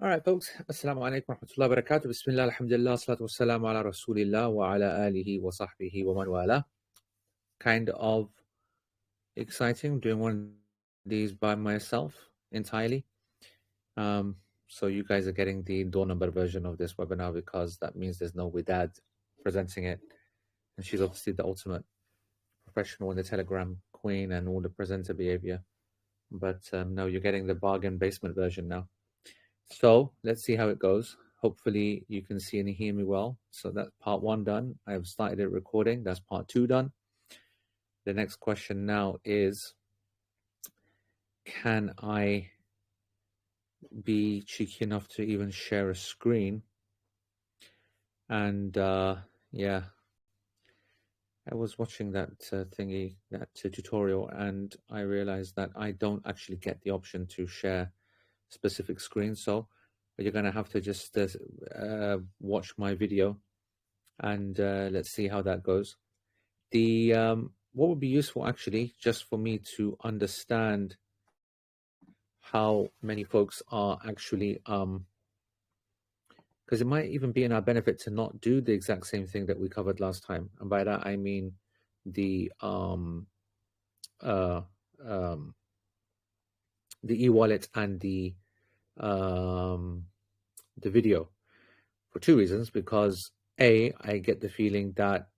All right, folks. Assalamu alaikum wa rahmatullahi wa barakatuh. Bismillah, alhamdulillah, salatu wassalamu ala rasulillah wa ala alihi wa sahbihi wa man wala. Kind of exciting doing one of these by myself entirely. So you guys are getting the door number version of this webinar because that means there's no Widad presenting it. And she's obviously the ultimate professional in the Telegram queen and all the presenter behavior. But no, you're getting the bargain basement version now. So let's see how it goes. Hopefully you can see and hear me well. So that's part 1 done. I have started it recording. That's part 2 done. The next question now is, can I be cheeky enough to even share a screen? And yeah, I was watching that thingy, that tutorial, and I realized that I don't actually get the option to share specific screen. So you're going to have to just watch my video and let's see how that goes. The what would be useful actually, just for me to understand how many folks are actually because it might even be in our benefit to not do the exact same thing that we covered last time, and by that I mean the e-wallet and the video, for 2 reasons. Because A, I get the feeling that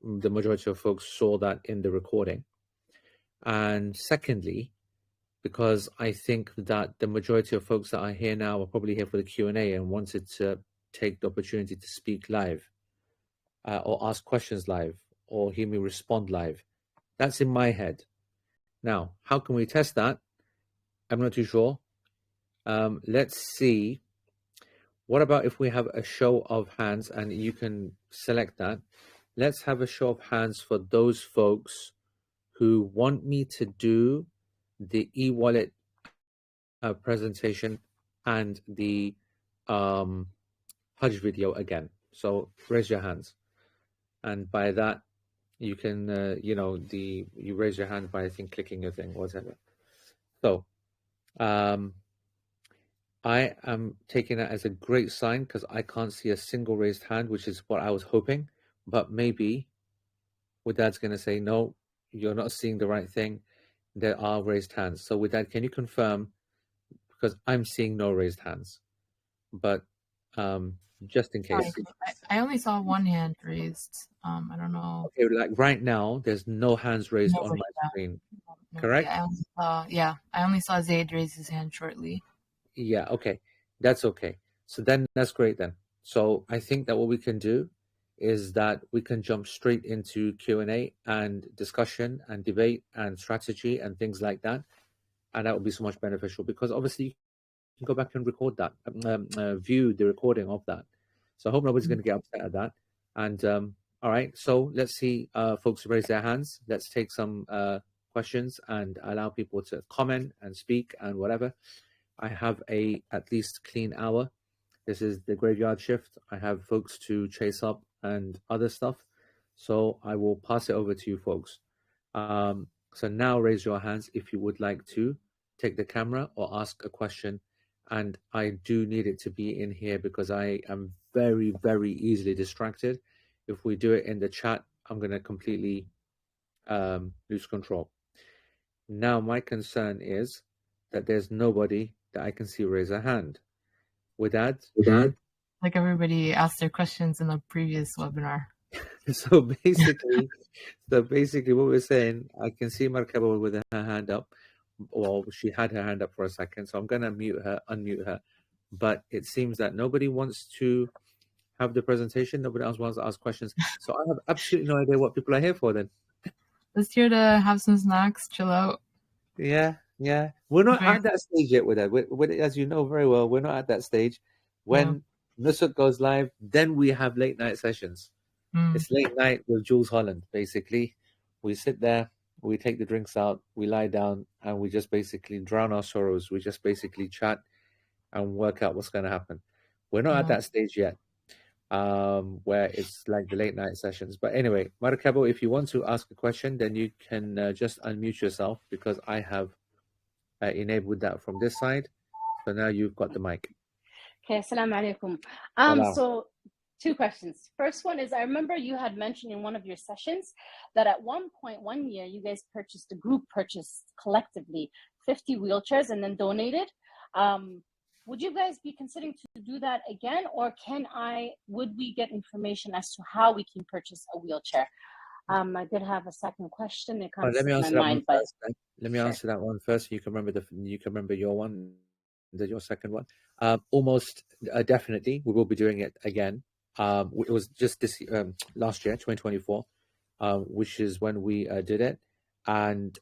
the majority of folks saw that in the recording, and secondly, because I think that the majority of folks that are here now are probably here for the Q&A and wanted to take the opportunity to speak live or ask questions live or hear me respond live. That's in my head. Now, how can we test that? I'm not too sure. Let's see. What about if we have a show of hands, and you can select that. Let's have a show of hands for those folks who want me to do the e-wallet presentation and the Hajj video again. So raise your hands, and by that you can you raise your hand by, I think, clicking your thing, whatever. So I am taking that as a great sign because I can't see a single raised hand, which is what I was hoping. But maybe Widad's going to say, no, you're not seeing the right thing. There are raised hands. So Widad, can you confirm? Because I'm seeing no raised hands. But just in case. Sorry, I only saw one hand raised. I don't know. Okay, like right now, there's no hands raised on my screen. Correct? I only saw Zaid raise his hand shortly. Yeah, okay. That's okay. So then that's great then. So I think that what we can do is that we can jump straight into Q&A and discussion and debate and strategy and things like that. And that would be so much beneficial because obviously you can go back and record that, view the recording of that. So I hope nobody's going to get upset at that. And all right, so let's see folks raise their hands. Let's take some questions and allow people to comment and speak and whatever. I have at least clean hour. This is the graveyard shift. I have folks to chase up and other stuff. So I will pass it over to you folks. So now raise your hands if you would like to take the camera or ask a question. And I do need it to be in here because I am very, very easily distracted. If we do it in the chat, I'm going to completely lose control. Now, my concern is that there's nobody that I can see raise a hand. With that, like everybody asked their questions in the previous webinar. So basically, what we're saying, I can see Markaba with her hand up. Well, she had her hand up for a second, so I'm going to unmute her. But it seems that nobody wants to have the presentation. Nobody else wants to ask questions. So I have absolutely no idea what people are here for then. Just here to have some snacks, chill out. Yeah. We're not at that stage yet with that. As you know very well, we're not at that stage. When Nusuk goes live, then we have late night sessions. It's late night with Jules Holland, basically. We sit there, we take the drinks out, we lie down, and we just basically drown our sorrows. We just basically chat and work out what's going to happen. We're not at that stage yet, where it's like the late night sessions. But anyway, Markabo, if you want to ask a question, then you can just unmute yourself because I have enabled that from this side. So now you've got the mic. Okay, assalamu alaikum. Salam. So 2 questions. First one is, I remember you had mentioned in one of your sessions that at one point, one year, you guys purchased, a group purchased collectively 50 wheelchairs and then donated. Would you guys be considering to do that again, or would we get information as to how we can purchase a wheelchair? I did have a second question. It comes Let me to my answer that one mind, but first. Let me sure. answer that one first. You can remember your one, your second one. Almost definitely, we will be doing it again. It was just this last year, 2024, which is when we did it, and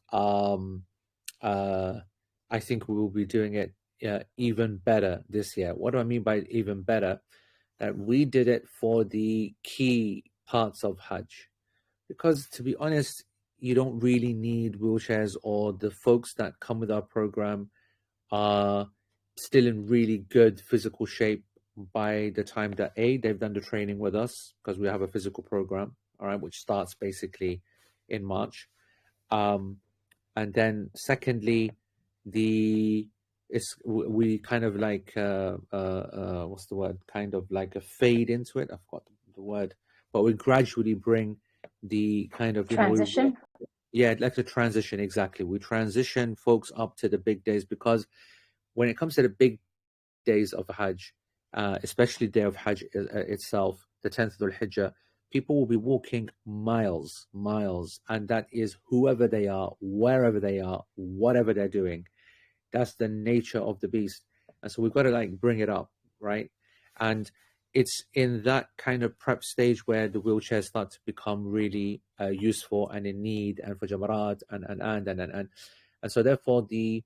I think we will be doing it even better this year. What do I mean by even better? That we did it for the key parts of Hajj. Because to be honest, you don't really need wheelchairs, or the folks that come with our program are still in really good physical shape by the time that they've done the training with us, because we have a physical program, all right, which starts basically in March. And then secondly, we kind of like what's the word? Kind of like a fade into it. I forgot the word, but we gradually bring the kind of Transition? like the transition. Exactly, we transition folks up to the big days, because when it comes to the big days of Hajj, especially day of Hajj itself, the 10th of Dhul-Hijjah, people will be walking miles, and that is whoever they are, wherever they are, whatever they're doing. That's the nature of the beast, and so we've got to like bring it up, right? And it's in that kind of prep stage where the wheelchairs start to become really useful and in need, and for Jamarat and so therefore the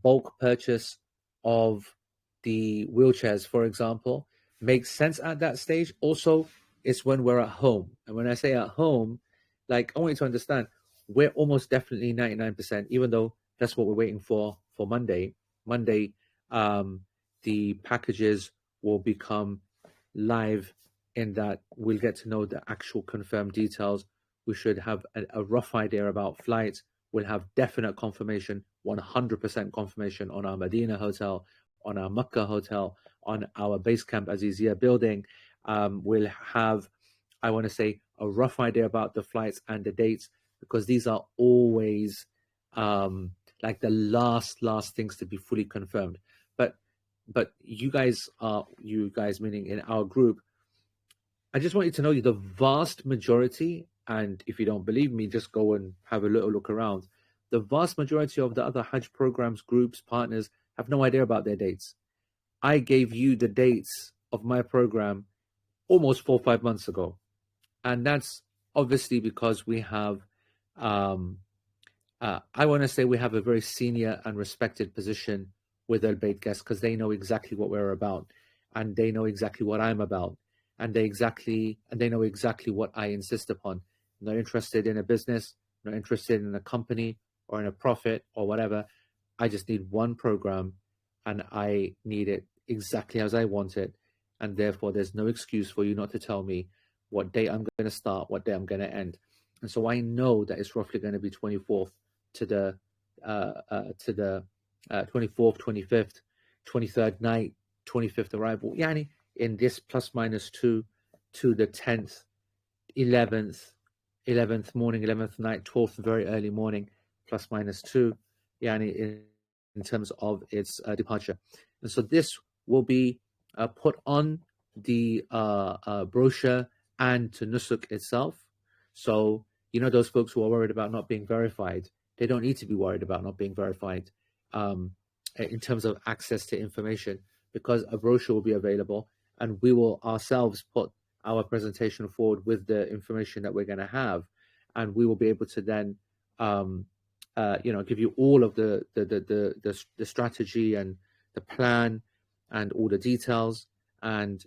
bulk purchase of the wheelchairs, for example, makes sense at that stage. Also, it's when we're at home, and when I say at home, like I want you to understand, we're almost definitely 99%, even though that's what we're waiting for Monday. The packages will become live, in that we'll get to know the actual confirmed details. We should have a rough idea about flights. We'll have definite confirmation, 100% confirmation on our Medina hotel, on our Makkah hotel, on our base camp Azizia building. We'll have, I want to say, a rough idea about the flights and the dates, because these are always like the last things to be fully confirmed. But you guys meaning in our group, I just want you to know, the vast majority, and if you don't believe me, just go and have a little look around. The vast majority of the other Hajj programs, groups, partners have no idea about their dates. I gave you the dates of my program almost 4 or 5 months ago. And that's obviously because we have, I want to say we have a very senior and respected position with Al Bayt guests, because they know exactly what we're about, and they know exactly what I'm about, and they know exactly what I insist upon. I'm not interested in a business, not interested in a company or in a profit or whatever. I just need one program, and I need it exactly as I want it, and therefore there's no excuse for you not to tell me what day I'm going to start, what day I'm going to end. And so I know that it's roughly going to be 24th to the 24th, 25th, 23rd night, 25th arrival. Yani in this ±2 to the 10th, 11th morning, 11th night, 12th very early morning, ±2. Yani in terms of its departure. And so this will be put on the brochure and to Nusuk itself. So, those folks who are worried about not being verified, they don't need to be worried about not being verified in terms of access to information, because a brochure will be available, and we will ourselves put our presentation forward with the information that we're going to have, and we will be able to then give you all of the strategy and the plan and all the details, and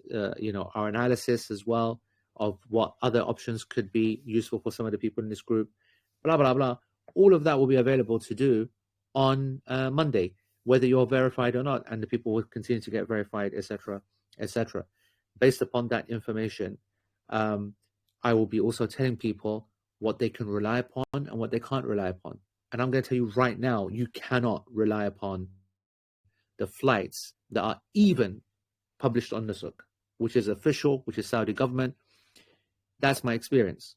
our analysis as well of what other options could be useful for some of the people in this group, blah blah blah. All of that will be available to do on Monday, whether you're verified or not, and the people will continue to get verified, etc., etc. Based upon that information, I will be also telling people what they can rely upon and what they can't rely upon. And I'm going to tell you right now, you cannot rely upon the flights that are even published on Nusuk, which is official, which is Saudi government. That's my experience.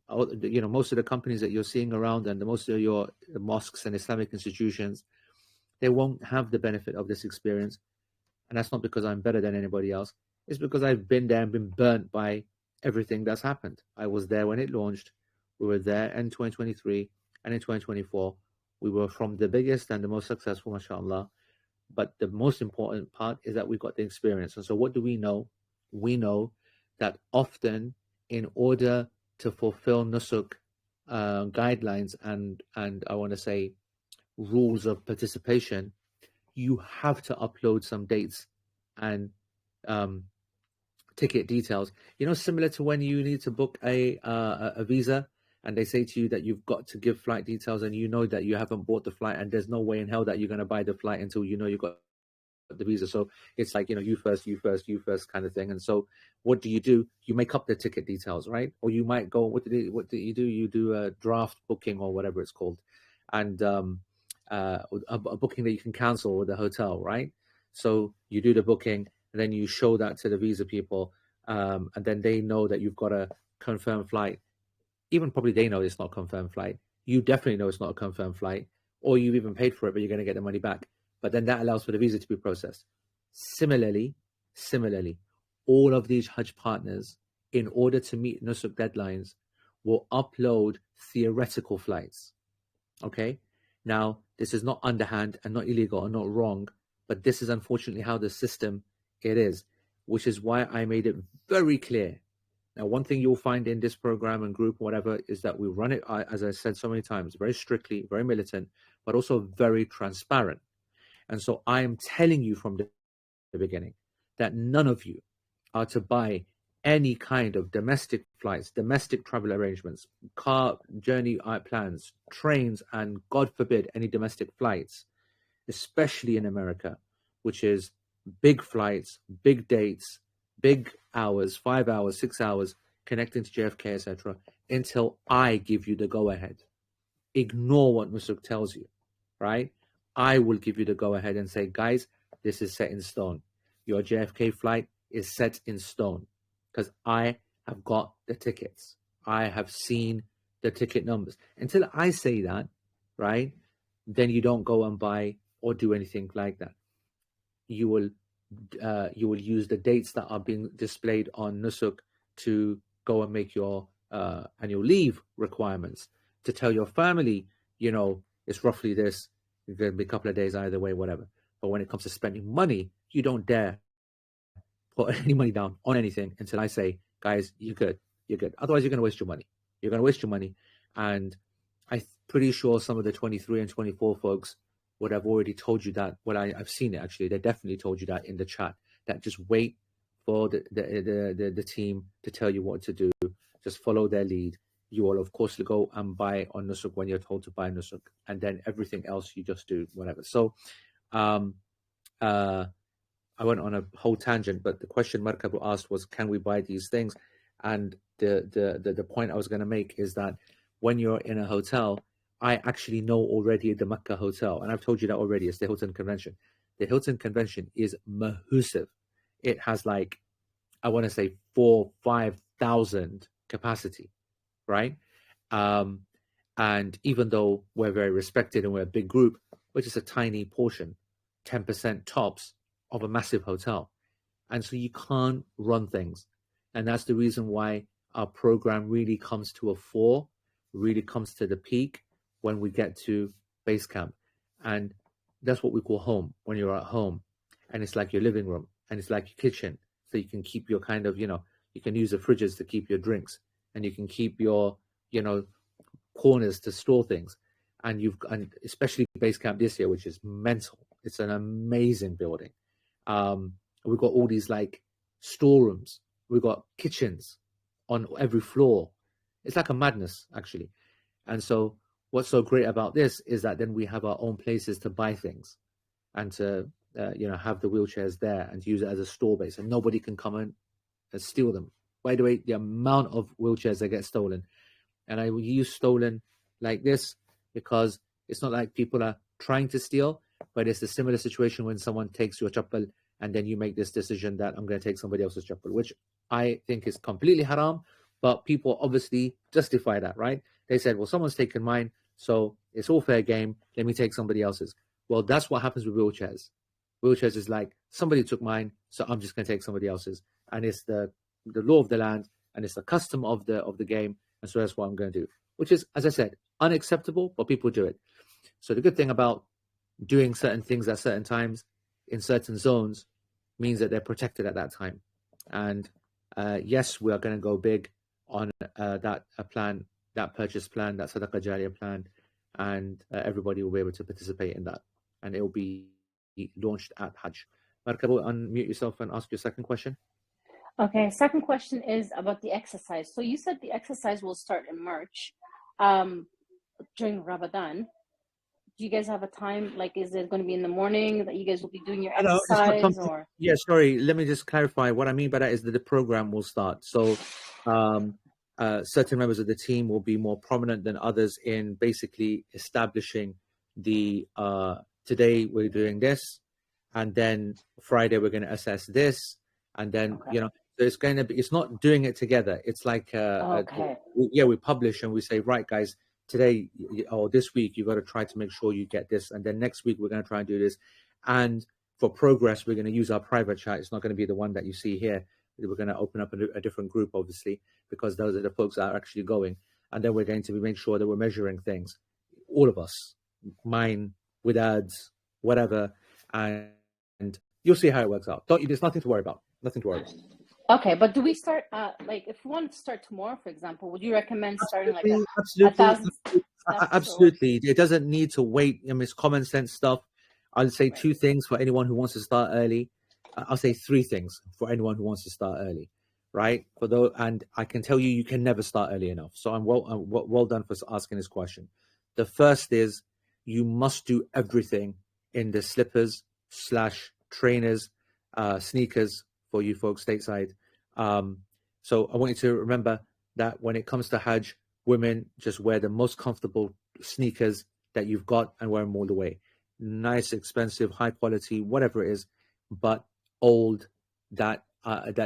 Most of the companies that you're seeing around and most of your mosques and Islamic institutions, they won't have the benefit of this experience. And that's not because I'm better than anybody else. It's because I've been there and been burnt by everything that's happened. I was there when it launched. We were there in 2023 and in 2024. We were from the biggest and the most successful, mashallah. But the most important part is that we got the experience. And so what do we know? We know that often in order to fulfill Nusuk guidelines and I want to say rules of participation, you have to upload some dates and ticket details. Similar to when you need to book a visa and they say to you that you've got to give flight details and you know that you haven't bought the flight and there's no way in hell that you're going to buy the flight until you know you've got the visa. So it's like, you first kind of thing. And so what do? You make up the ticket details, right? Or you might go, what do you do? You do a draft booking or whatever it's called. And a booking that you can cancel with the hotel, right? So you do the booking and then you show that to the visa people, and then they know that you've got a confirmed flight. Even probably they know it's not a confirmed flight. You definitely know it's not a confirmed flight, or you've even paid for it, but you're going to get the money back. But then that allows for the visa to be processed. Similarly, all of these Hajj partners, in order to meet Nusuk deadlines, will upload theoretical flights. Okay? Now, this is not underhand and not illegal and not wrong, but this is unfortunately how the system it is, which is why I made it very clear. Now, one thing you'll find in this program and group, whatever, is that we run it, as I said so many times, very strictly, very militant, but also very transparent. And so I am telling you from the beginning that none of you are to buy any kind of domestic flights, domestic travel arrangements, car journey plans, trains, and God forbid any domestic flights, especially in America, which is big flights, big dates, big hours, 5 hours, 6 hours, connecting to JFK, etc., until I give you the go-ahead. Ignore what Nusuk tells you, right? I will give you the go-ahead and say, guys, this is set in stone. Your JFK flight is set in stone because I have got the tickets. I have seen the ticket numbers. Until I say that, right, then you don't go and buy or do anything like that. You will use the dates that are being displayed on Nusuk to go and make your annual leave requirements, to tell your family, it's roughly this. It's going to be a couple of days either way, whatever. But when it comes to spending money, you don't dare put any money down on anything until I say, guys, you're good. Otherwise, you're going to waste your money. And I'm pretty sure some of the 23 and 24 folks would have already told you that. Well, I've seen it, actually. They definitely told you that in the chat, that just wait for the team to tell you what to do. Just follow their lead. You will, of course, go and buy on Nusuk when you're told to buy Nusuk, and then everything else you just do whatever. So, I went on a whole tangent, but the question Markabu asked was, can we buy these things? And the point I was going to make is that when you're in a hotel, I actually know already the Makkah hotel, and I've told you that already. It's the Hilton Convention. The Hilton Convention is massive. It has like, I want to say 4,000-5,000 capacity. Right? And even though we're very respected and we're a big group, we're just a tiny portion, 10% tops of a massive hotel. And so you can't run things. And that's the reason why our program really comes to a fore, really comes to the peak when we get to base camp. And that's what we call home, when you're at home. And it's like your living room and it's like your kitchen. So you can keep your kind of, you can use the fridges to keep your drinks. And you can keep your, corners to store things. And especially base camp this year, which is mental. It's an amazing building. We've got all these like storerooms. We've got kitchens on every floor. It's like a madness, actually. And so what's so great about this is that then we have our own places to buy things and to, have the wheelchairs there and to use it as a store base, and nobody can come in and steal them. By the way, the amount of wheelchairs that get stolen, and I use stolen like this because it's not like people are trying to steal, but it's a similar situation when someone takes your chappal and then you make this decision that I'm going to take somebody else's chapel, which I think is completely haram. But people obviously justify that, right? They said, well, someone's taken mine, so it's all fair game. Let me take somebody else's. Well, that's what happens with wheelchairs. Wheelchairs is like, somebody took mine, so I'm just going to take somebody else's. And it's the law of the land, and it's the custom of the game. And so that's what I'm going to do, which is, as I said, unacceptable, but people do it. So the good thing about doing certain things at certain times in certain zones means that they're protected at that time. And yes, we are going to go big on that plan, that purchase plan, that Sadaqah Jariyah plan, and everybody will be able to participate in that. And it will be launched at Hajj. Markabo, unmute yourself and ask your second question. Okay, second question is about the exercise. So you said the exercise will start in March during Ramadan. Do you guys have a time? Like, is it going to be in the morning that you guys will be doing your exercise? Or yeah, sorry, let me just clarify. What I mean by that is that the program will start. So certain members of the team will be more prominent than others in basically establishing the today we're doing this, and then Friday we're going to assess this, and then so it's going to be, it's not doing it together. It's like we publish and we say, right guys, today or this week you got to try to make sure you get this, and then next week we're going to try and do this. And for progress, we're going to use our private chat. It's not going to be the one that you see here. We're going to open up a different group, obviously, because those are the folks that are actually going. And then we're going to make sure that we're measuring things, all of us, mine, with ads, whatever, and you'll see how it works out. There's nothing to worry about. Nothing to worry about. Okay, but do we start like if we wanted to start tomorrow, for example, would you recommend starting like 1,000 steps? Absolutely. It doesn't need to wait. I mean, it's common sense stuff. I'll say two things for anyone who wants to start early. I'll say three things for anyone who wants to start early, right? And I can tell you, you can never start early enough. So I'm well done for asking this question. The first is you must do everything in the slippers / trainers, sneakers for you folks stateside. So I want you to remember that when it comes to Hajj, women just wear the most comfortable sneakers that you've got and wear them all the way. Nice, expensive, high quality, whatever it is, but old that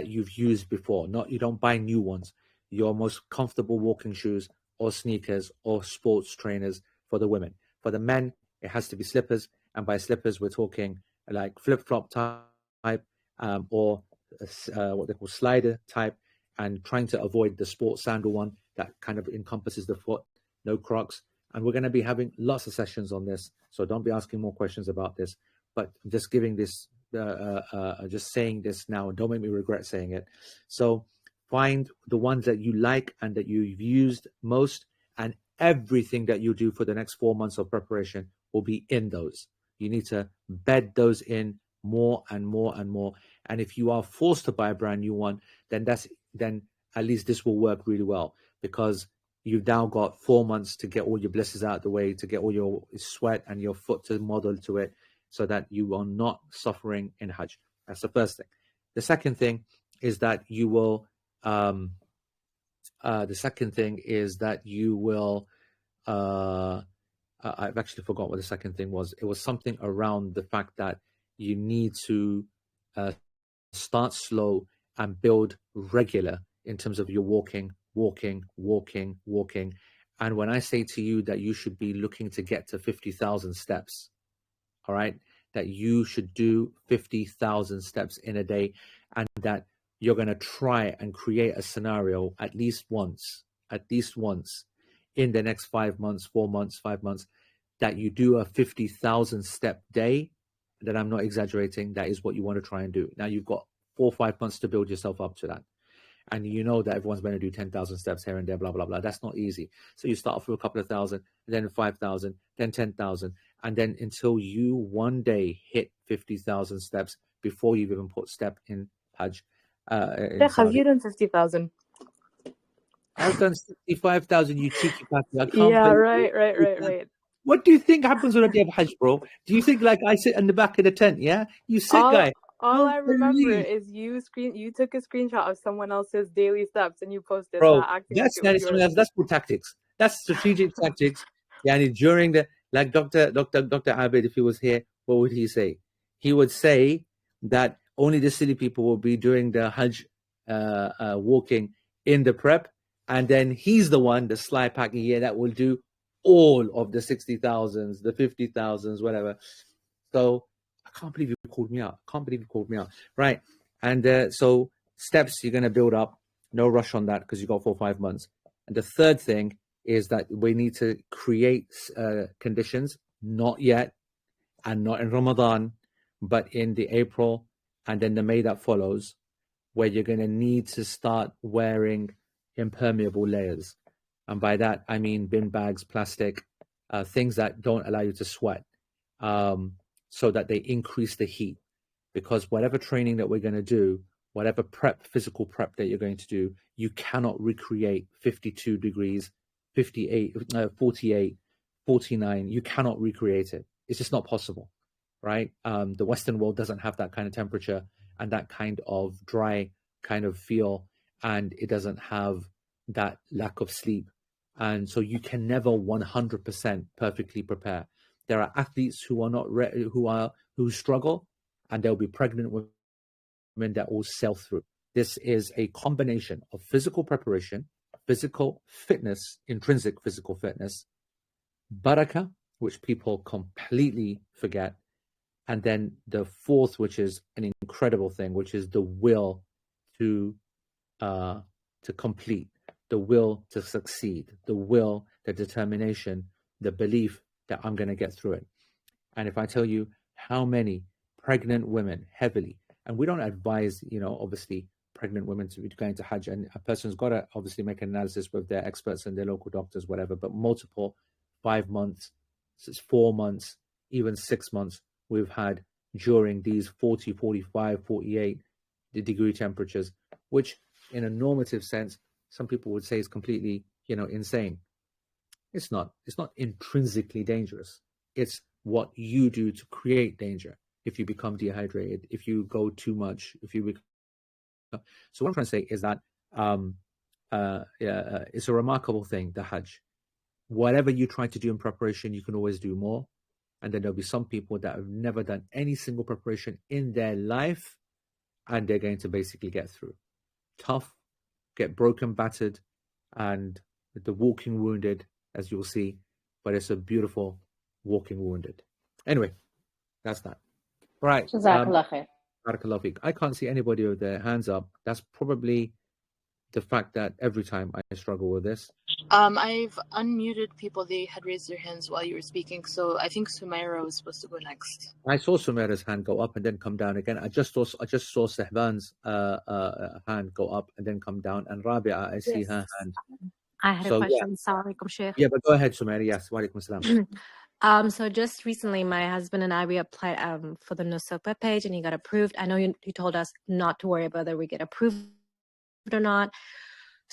you've used before. You don't buy new ones. Your most comfortable walking shoes or sneakers or sports trainers for the women. For the men, it has to be slippers, and by slippers we're talking like flip-flop type or what they call slider type, and trying to avoid the sports sandal one that kind of encompasses the foot. No Crocs. And we're going to be having lots of sessions on this, so don't be asking more questions about this, but I'm just giving this just saying this now, and don't make me regret saying it. So find the ones that you like and that you've used most, and everything that you do for the next 4 months of preparation will be in those. You need to bed those in more and more and more. And if you are forced to buy a brand new one, then at least this will work really well, because you've now got 4 months to get all your blisters out of the way, to get all your sweat and your foot to model to it, so that you are not suffering in Hajj. That's the first thing. The second thing is that you will I've actually forgot what the second thing was. It was something around the fact that you need to start slow and build regular in terms of your walking. And when I say to you that you should be looking to get to 50,000 steps, all right, that you should do 50,000 steps in a day, and that you're going to try and create a scenario at least once in the next 5 months, 4 months, 5 months, that you do a 50,000 step day, that I'm not exaggerating, that is what you want to try and do. Now you've got 4 or 5 months to build yourself up to that. And you know that everyone's going to do 10,000 steps here and there, blah, blah, blah. That's not easy. So you start off with a couple of thousand, then 5,000, then 10,000, and then until you one day hit 50,000 steps before you've even put step in Hajj. Have you done 50,000? I've done 65,000, you cheeky bastard. Yeah, right. What do you think happens on a day of Hajj, bro? Do you think like I sit in the back of the tent, yeah? You sick guy. All I remember is you took a screenshot of someone else's daily steps and you posted bro, that. That's good tactics. That's strategic tactics. Yeah, and during the, like Dr. Abid, if he was here, what would he say? He would say that only the silly people will be doing the Hajj walking in the prep, and then he's the one, the sly packy here, that will do all of the 60,000s, the 50,000s, whatever. So I can't believe you called me out. Right. And so steps you're going to build up. No rush on that because you got 4 or 5 months. And the third thing is that we need to create conditions, not yet, and not in Ramadan, but in the April and then the May that follows, where you're going to need to start wearing impermeable layers. And by that, I mean bin bags, plastic, things that don't allow you to sweat, so that they increase the heat. Because whatever training that we're going to do, whatever physical prep that you're going to do, you cannot recreate 52 degrees, 58, 48, 49. You cannot recreate it. It's just not possible, right? The Western world doesn't have that kind of temperature and that kind of dry kind of feel, and it doesn't have that lack of sleep. And so you can never 100% perfectly prepare. There are athletes who are not who struggle, and there'll be pregnant women that will sail through. This is a combination of physical preparation, physical fitness, intrinsic physical fitness, barakah, which people completely forget, and then the fourth, which is an incredible thing, which is the will to complete, the will to succeed, the will, the determination, the belief that I'm going to get through it. And if I tell you how many pregnant women heavily, and we don't advise, obviously pregnant women to be going to Hajj, and a person's got to obviously make an analysis with their experts and their local doctors, whatever, but multiple 5 months, 4 months, even 6 months we've had during these 40, 45, 48 degree temperatures, which in a normative sense, some people would say is completely, insane. It's not intrinsically dangerous. It's what you do to create danger. If you become dehydrated, if you go too much, so what I'm trying to say is that it's a remarkable thing, the Hajj. Whatever you try to do in preparation, you can always do more. And then there'll be some people that have never done any single preparation in their life, and they're going to basically get through. Tough, get broken, battered, and the walking wounded, as you'll see. But it's a beautiful walking wounded. Anyway, that's that. Right. Jazakallah khair. Barakallahu feek. I can't see anybody with their hands up. That's probably the fact that every time I struggle with this. I've unmuted people. They had raised their hands while you were speaking, so I think Sumaira was supposed to go next. I saw Sumaira's hand go up and then come down again. I just saw Sehban's hand go up and then come down, and Rabia, I see her hand. I had a question. Assalamu alaikum, Shaykh. Yeah, but go ahead, Sumaira. Yes, wa alaikum salam. So just recently, my husband and I, we applied for the Nusuk page, and he got approved. I know you told us not to worry about whether we get approved or not.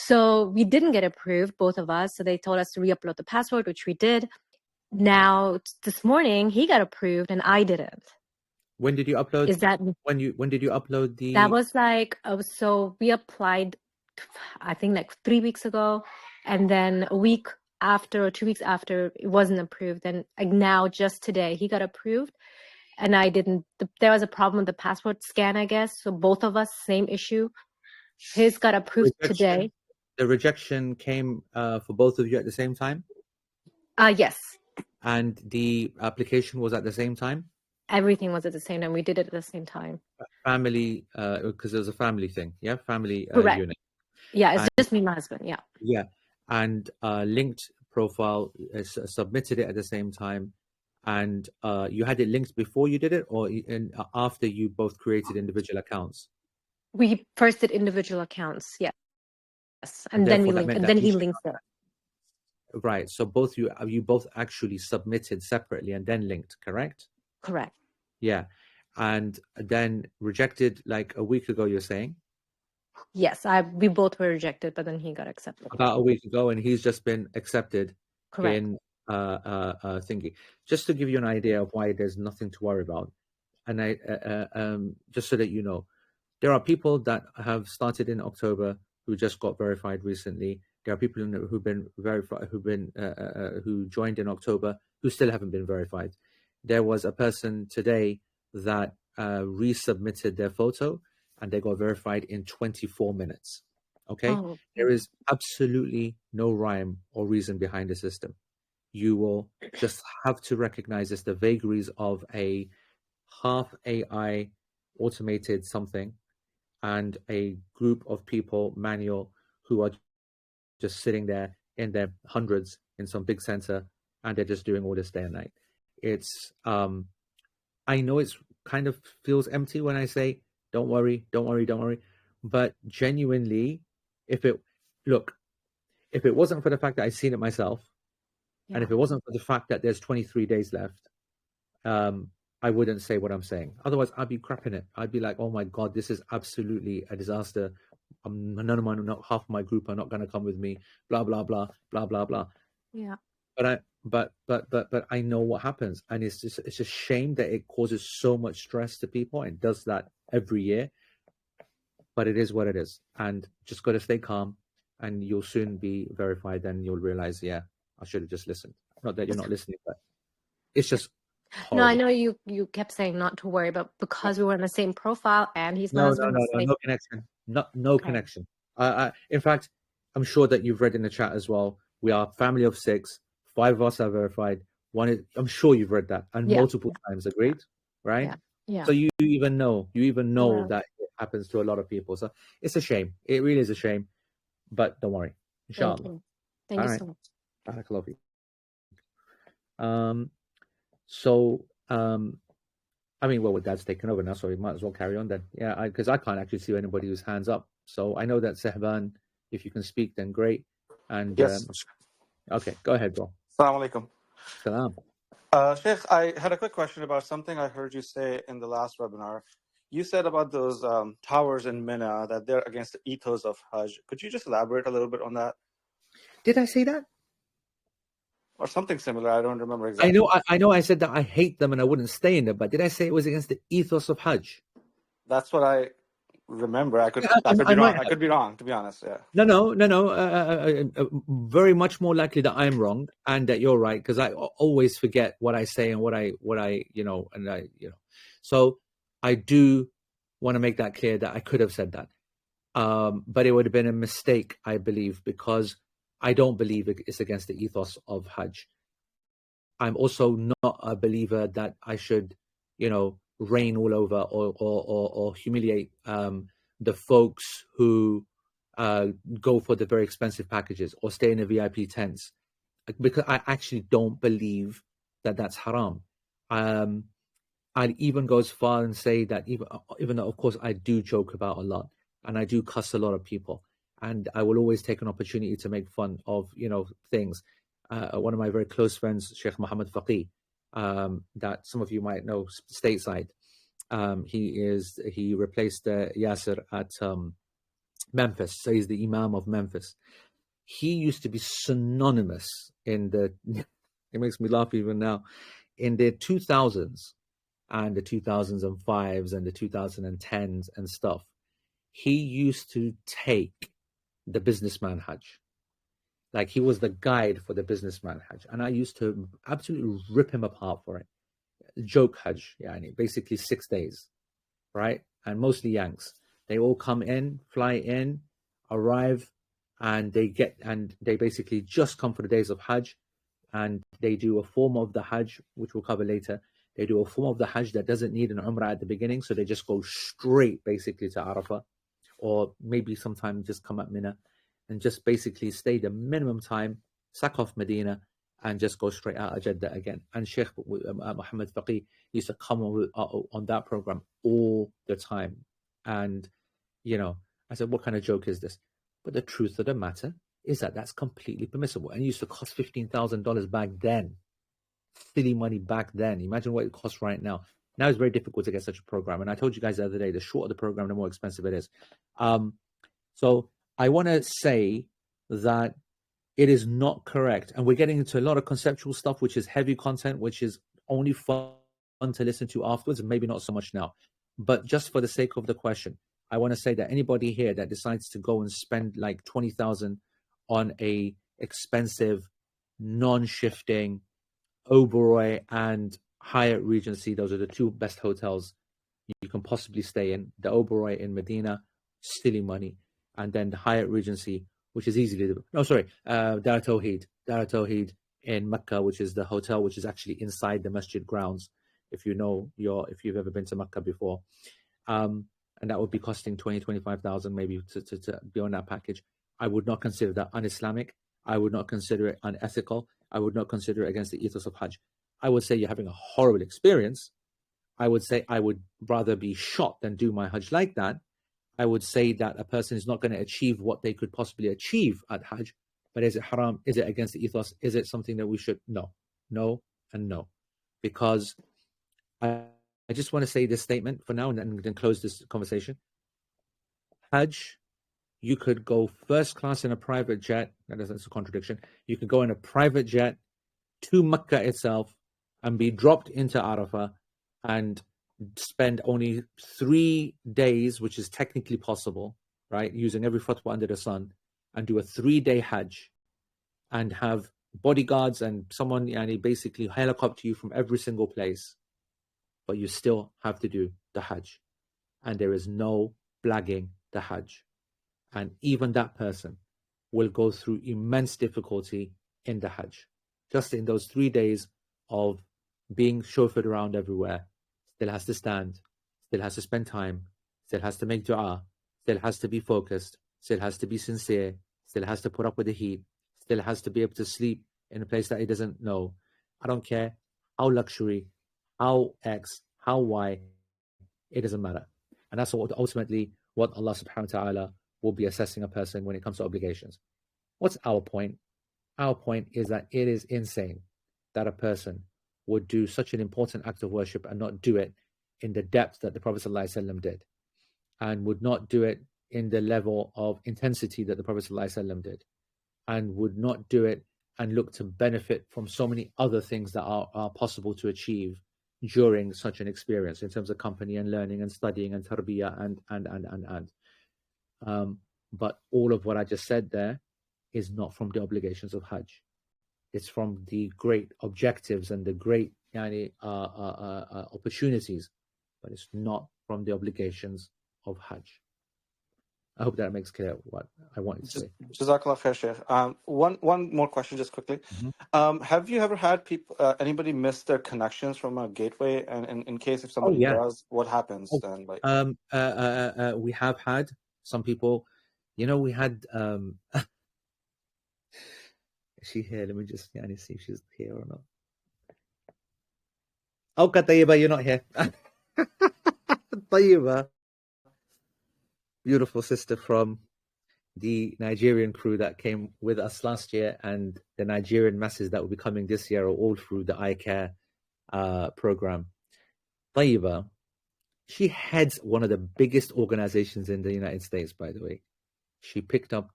So we didn't get approved, both of us. So they told us to re-upload the passport, which we did. Now, this morning, he got approved and I didn't. When did you upload? Is that when did you upload the? That was like, so we applied, I think like 3 weeks ago, and then a week after or 2 weeks after, it wasn't approved. And like now, just today, he got approved, and I didn't. There was a problem with the passport scan, I guess. So both of us, same issue. His got approved today. The rejection came for both of you at the same time? Yes. And the application was at the same time? Everything was at the same time. We did it at the same time. Family, because it was a family thing, yeah? Family unit. Yeah, it's just me and my husband, yeah. Yeah, and linked profile, submitted it at the same time. And you had it linked before you did it, or after you both created individual accounts? We first did individual accounts, yes. And then we linked, and then he linked it. Right. So you both actually submitted separately and then linked, correct? Correct. Yeah. And then rejected like a week ago, you're saying? Yes, we both were rejected, but then he got accepted. About a week ago, and he's just been accepted. Correct. In thingy. Just to give you an idea of why there's nothing to worry about. And I just so that you know, there are people that have started in October who just got verified recently. There are people who've been verified, who joined in October who still haven't been verified. There was a person today that resubmitted their photo and they got verified in 24 minutes. Okay? Oh, There is absolutely no rhyme or reason behind the system. You will just have to recognize it's the vagaries of a half AI automated something and a group of people, manual, who are just sitting there in their hundreds in some big center, and they're just doing all this day and night. It's I know it's kind of feels empty when I say don't worry, don't worry, don't worry, but genuinely, if it wasn't for the fact that I've seen it myself, and if it wasn't for the fact that there's 23 days left, I wouldn't say what I'm saying. Otherwise, I'd be crapping it. I'd be like, oh my God, this is absolutely a disaster. Half my group are not going to come with me. Blah blah blah blah blah blah. yeah. But I know what happens, and it's a shame that it causes so much stress to people and does that every year. But it is what it is, and just got to stay calm, and you'll soon be verified. Then you'll realize, yeah, I should have just listened. Not that you're not listening, but it's just horrible. No, I know you kept saying not to worry, but because we were in the same profile and he's No connection. No connection. In fact, I'm sure that you've read in the chat as well. We are a family of 6. 5 of us are verified. I'm sure you've read that and multiple times. Agreed, right? Yeah. So you even know that it happens to a lot of people. So it's a shame. It really is a shame. But don't worry, inshallah. Thank you so much. Barakallahu I mean, well, Dad's taken over now, so we might as well carry on then. Yeah, because I can't actually see anybody whose hands up. So I know that Sehban, if you can speak, then great. And yes. Okay, go ahead, bro. Assalamu alaikum. Salam. Sheikh, I had a quick question about something I heard you say in the last webinar. You said about those towers in Mina that they're against the ethos of Hajj. Could you just elaborate a little bit on that? Did I say that? Or something similar. I don't remember exactly. I know I said that I hate them and I wouldn't stay in them, but did I say it was against the ethos of Hajj? That's what I remember. I could be wrong. I could be wrong, to be honest. Yeah. No. Very much more likely that I'm wrong and that you're right, because I always forget what I say and what I So I do want to make that clear that I could have said that, but it would have been a mistake, I believe, because I don't believe it's against the ethos of Hajj. I'm also not a believer that I should, reign all over or humiliate the folks who go for the very expensive packages or stay in the VIP tents, because I actually don't believe that that's haram. I'd even go as far and say that even though, of course, I do joke about a lot and I do cuss a lot of people, and I will always take an opportunity to make fun of, things. One of my very close friends, Sheikh Muhammad Faqih, that some of you might know stateside. He replaced Yasser at Memphis. So he's the Imam of Memphis. He used to be synonymous in the, it makes me laugh even now, in the 2000s and the 2005s and the 2010s and stuff. He used to take the businessman Hajj. Like, he was the guide for the businessman Hajj. And I used to absolutely rip him apart for it. Joke Hajj, basically 6 days, right? And mostly Yanks. They all come in, fly in, arrive, and they basically just come for the days of Hajj, and they do a form of the Hajj, which we'll cover later. They do a form of the Hajj that doesn't need an Umrah at the beginning, so they just go straight basically to Arafah, or maybe sometime just come at Mina and just basically stay the minimum time, sack off Medina, and just go straight out of Jeddah again. And Sheikh Muhammad Faqih used to come on that program all the time. And, I said, what kind of joke is this? But the truth of the matter is that that's completely permissible. And it used to cost $15,000 back then. Silly money back then. Imagine what it costs right now. Now it's very difficult to get such a program. And I told you guys the other day, the shorter the program, the more expensive it is. So I want to say that it is not correct. And we're getting into a lot of conceptual stuff, which is heavy content, which is only fun to listen to afterwards, and maybe not so much now. But just for the sake of the question, I want to say that anybody here that decides to go and spend like 20,000 on a expensive, non-shifting Oberoi and Hyatt Regency, those are the 2 best hotels you can possibly stay in. The Oberoi in Medina, silly money. And then the Hyatt Regency, which is easily, Dar Tawheed in Makkah, which is the hotel, which is actually inside the masjid grounds, if you've ever been to Makkah before. And that would be costing 25,000 maybe to be on that package. I would not consider that un-Islamic. I would not consider it unethical. I would not consider it against the ethos of Hajj. I would say you're having a horrible experience. I would say I would rather be shot than do my Hajj like that. I would say that a person is not going to achieve what they could possibly achieve at Hajj. But is it haram? Is it against the ethos? Is it something that we should? No, and no. Because I just want to say this statement for now and then close this conversation. Hajj, you could go first class in a private jet. That's a contradiction. You could go in a private jet to Makkah itself and be dropped into Arafah and spend only 3 days, which is technically possible, right? Using every fatwa under the sun, and do a 3-day Hajj and have bodyguards and someone basically helicopter you from every single place. But you still have to do the Hajj. And there is no blagging the Hajj. And even that person will go through immense difficulty in the Hajj. Just in those 3 days of being chauffeured around everywhere, still has to stand, still has to spend time, still has to make dua, still has to be focused, still has to be sincere, still has to put up with the heat, still has to be able to sleep in a place that he doesn't know. I don't care how luxury, how X, how Y, it doesn't matter. And that's ultimately what Allah subhanahu wa ta'ala will be assessing a person when it comes to obligations. What's our point? Our point is that it is insane that a person would do such an important act of worship and not do it in the depth that the Prophet ﷺ did, and would not do it in the level of intensity that the Prophet ﷺ did, and would not do it and look to benefit from so many other things that are possible to achieve during such an experience in terms of company and learning and studying and tarbiyah and. But all of what I just said there is not from the obligations of Hajj. It's from the great objectives and the great opportunities, but it's not from the obligations of Hajj. I hope that makes clear what I wanted to say. Jazakallah khair, Shaykh. One more question, just quickly. Mm-hmm. Have you ever had anybody miss their connections from a gateway? And in case if somebody does, what happens then? We have had some people. We had. Is she here? Let me just see if she's here or not. Okay, Tayyiba, you're not here. Tayyiba, beautiful sister from the Nigerian crew that came with us last year, and the Nigerian masses that will be coming this year are all through the eye care program. Tayyiba, she heads one of the biggest organizations in the United States, by the way. She picked up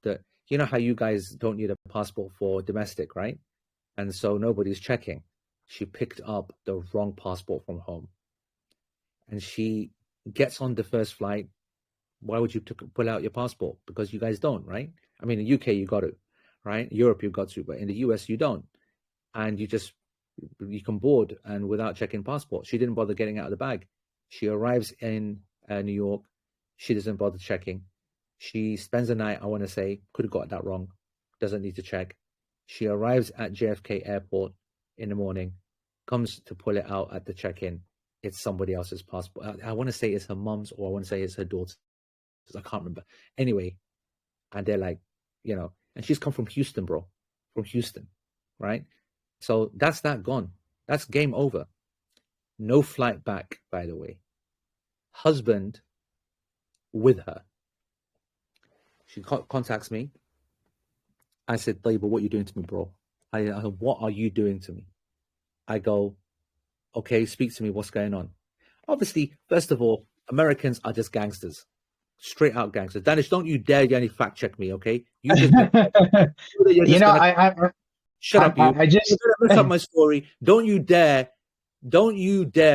you know how you guys don't need a passport for domestic, right? And so nobody's checking. She picked up the wrong passport from home. And she gets on the first flight. Why would you pull out your passport? Because you guys don't, right? I mean, in the UK, you got to, right? Europe, you got to, but in the US, you don't. And you can board and without checking passport. She didn't bother getting out of the bag. She arrives in New York. She doesn't bother checking. She spends the night, I want to say, could have got that wrong. Doesn't need to check. She arrives at JFK Airport in the morning, comes to pull it out at the check-in. It's somebody else's passport. I want to say it's her mom's, or I want to say it's her daughter's. I can't remember. Anyway, and they're like, and she's come from Houston, bro. From Houston, right? So that's that gone. That's game over. No flight back, by the way. Husband with her. She contacts me. I said, Tayyiba, what are you doing to me, bro? I what are you doing to me? I go, okay, speak to me. What's going on? Obviously, first of all, Americans are just gangsters. Straight out gangsters. Danish, don't you dare any fact check me, okay? You just, shut up, you. I just You're gonna mess up my story. Don't you dare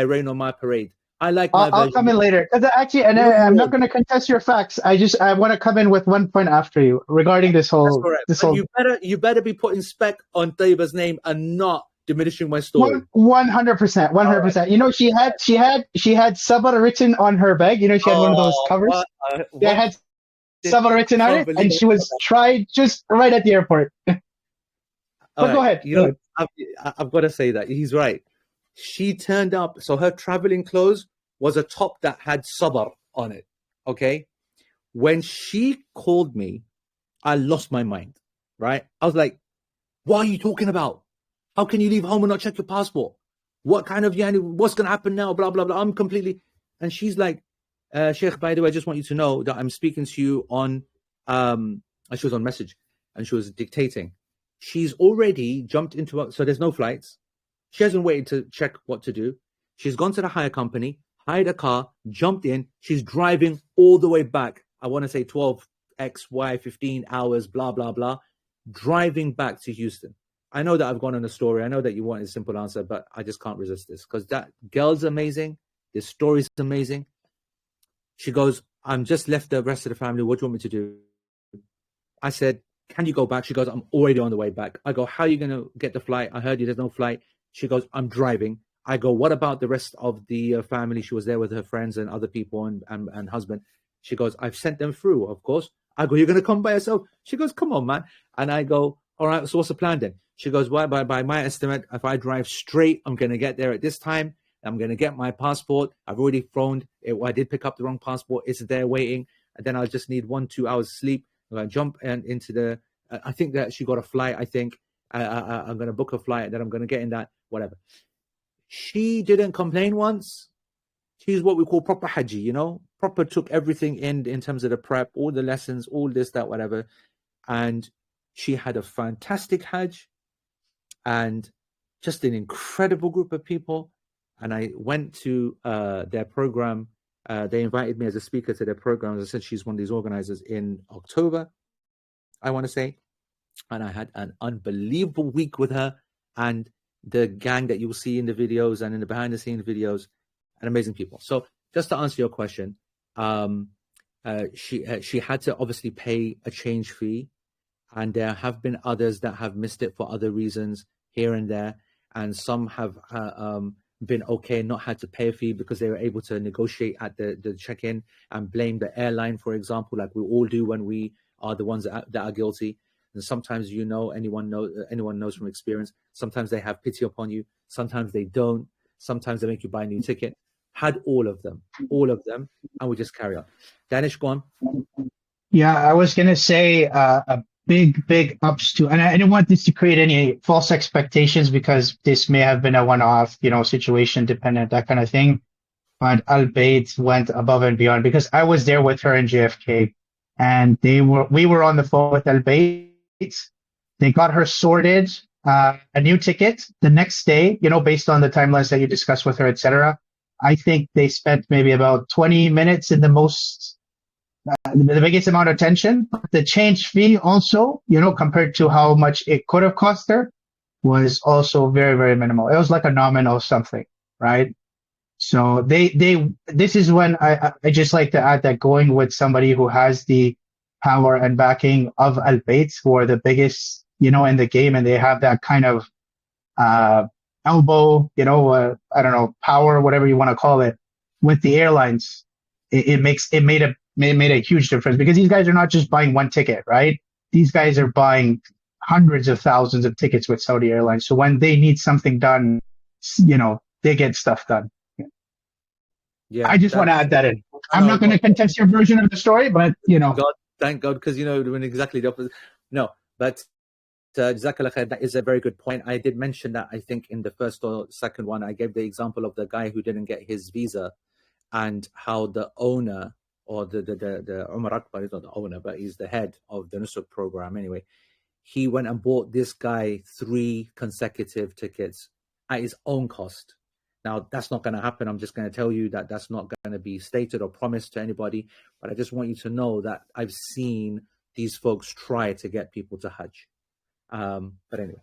rain on my parade. I like my I'll come in later. Actually, and I'm not going to contest your facts. I want to come in with one point after you regarding this whole. You better be putting spec on Tayyiba's name and not diminishing my story. 100%, 100%. You know, she had sabr written on her bag. You know, she had one of those covers. Yeah, had sabr written on it, and she was tried just right at the airport. But go ahead. You know, I've got to say that he's right. She turned up, so her traveling clothes was a top that had sabr on it. Okay, when she called me, I lost my mind. Right, I was like, "What are you talking about? How can you leave home and not check your passport? What kind of what's gonna happen now? Blah blah blah." I'm completely, and she's like, "Sheikh, by the way, I just want you to know that I'm speaking to you on." She was on message, and she was dictating. She's already jumped into so there's no flights. She hasn't waited to check what to do. She's gone to the hire company, hired a car, jumped in. She's driving all the way back. I want to say 12 XY 15 hours, blah blah blah, driving back to Houston. I know that I've gone on a story. I know that you want a simple answer, but I just can't resist this because that girl's amazing. This story's amazing. She goes, "I'm just left the rest of the family. What do you want me to do?" I said, "Can you go back?" She goes, "I'm already on the way back." I go, "How are you going to get the flight? I heard you, there's no flight." She goes, "I'm driving." I go, "What about the rest of the family?" She was there with her friends and other people and husband. She goes, "I've sent them through, of course." I go, "You're going to come by yourself?" She goes, "Come on, man." And I go, "All right, so what's the plan then?" She goes, "Well, by my estimate, if I drive straight, I'm going to get there at this time. I'm going to get my passport. I've already phoned. I did pick up the wrong passport. It's there waiting. And then I'll just need 1-2 hours sleep. I'm going to jump into the, I think that she got a flight, I think. I'm going to book a flight, and then I'm going to get in that, whatever." She didn't complain once. She's what we call proper Hajji, you know, proper took everything in terms of the prep, all the lessons, all this, that, whatever. And she had a fantastic Hajj and just an incredible group of people. And I went to their program. They invited me as a speaker to their program. As I said, she's one of these organizers in October, I want to say. And I had an unbelievable week with her and the gang that you'll see in the videos and in the behind the scenes videos, and amazing people. So just to answer your question, she had to obviously pay a change fee, and there have been others that have missed it for other reasons here and there, and some have been okay, not had to pay a fee because they were able to negotiate at the check-in and blame the airline, for example, like we all do when we are the ones that are guilty. And sometimes, you know, anyone knows from experience, sometimes they have pity upon you, sometimes they don't, sometimes they make you buy a new ticket. Had all of them, and we just carry on. Danish, go on. Yeah, I was going to say a big ups to, and I didn't want this to create any false expectations because this may have been a one-off, you know, situation dependent, that kind of thing. But Al Bayt went above and beyond because I was there with her in JFK, and we were on the phone with Al Bayt. They got her sorted a new ticket the next day, you know, based on the timelines that you discussed with her, etc. I think they spent maybe about 20 minutes in the biggest amount of tension. The change fee also, you know, compared to how much it could have cost her, was also very, very minimal. It was like a nominal something, right? So this is when I just like to add that going with somebody who has the power and backing of Al Bayt, who are the biggest, you know, in the game, and they have that kind of elbow, you know, I don't know, power, whatever you want to call it, with the airlines. It made a huge difference because these guys are not just buying one ticket, right? These guys are buying hundreds of thousands of tickets with Saudi Airlines. So when they need something done, you know, they get stuff done. Yeah, I just want to add that in. I'm not going to contest your version of the story, but, you know. Thank God, because, you know, doing exactly the opposite. No, but Jazakallah khair, that is a very good point. I did mention that, I think, in the first or second one. I gave the example of the guy who didn't get his visa and how the owner, or the Umar Akbar is not the owner, but he's the head of the Nusuk program anyway. He went and bought this guy 3 consecutive tickets at his own cost. Now, that's not going to happen. I'm just going to tell you that that's not going to be stated or promised to anybody. But I just want you to know that I've seen these folks try to get people to Hajj. But anyway.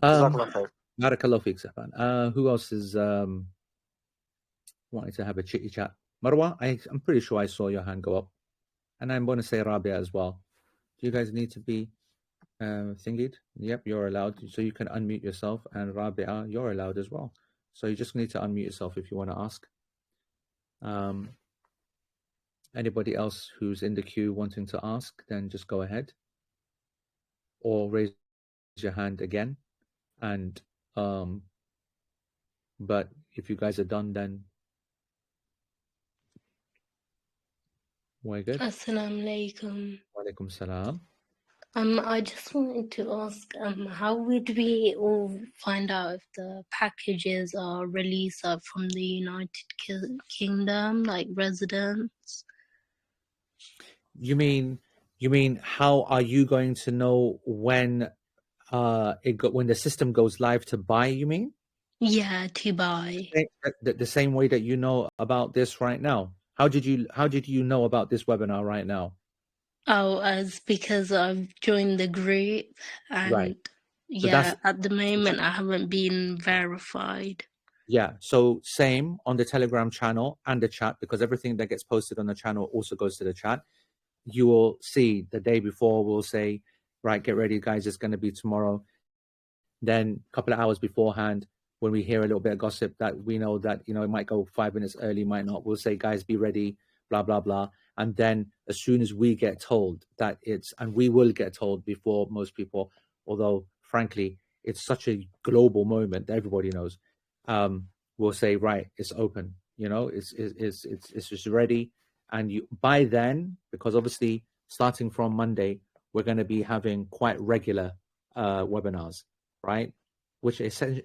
Barakallahu feek, Safan. Who else is wanting to have a chitty chat? Marwa, I'm pretty sure I saw your hand go up. And I'm going to say Rabia as well. Do you guys need to be Thingied. Yep, you're allowed. So you can unmute yourself, and Rabia, you're allowed as well. So you just need to unmute yourself if you want to ask. Anybody else who's in the queue wanting to ask, then just go ahead or raise your hand again. And but if you guys are done, then we're good. Assalamu alaikum. Walaikum salam. I just wanted to ask, how would we all find out if the packages are released from the United Kingdom, like residents? You mean how are you going to know when when the system goes live to buy? You mean? Yeah, to buy. The same way that you know about this right now. How did you know about this webinar right now? Oh, as because I've joined the group, and Right. So yeah, at the moment I haven't been verified. Yeah, so same on the Telegram channel and the chat, because everything that gets posted on the channel also goes to the chat. You will see the day before, we'll say, right, get ready, guys, it's going to be tomorrow. Then a couple of hours beforehand, when we hear a little bit of gossip that we know that, it might go 5 minutes early, might not, we'll say, guys, be ready, blah, blah, blah. And then as soon as we get told that and we will get told before most people, although frankly, it's such a global moment that everybody knows, we'll say, right, it's open, it's just ready. And by then, because obviously starting from Monday, we're going to be having quite regular webinars, right? Which essentially,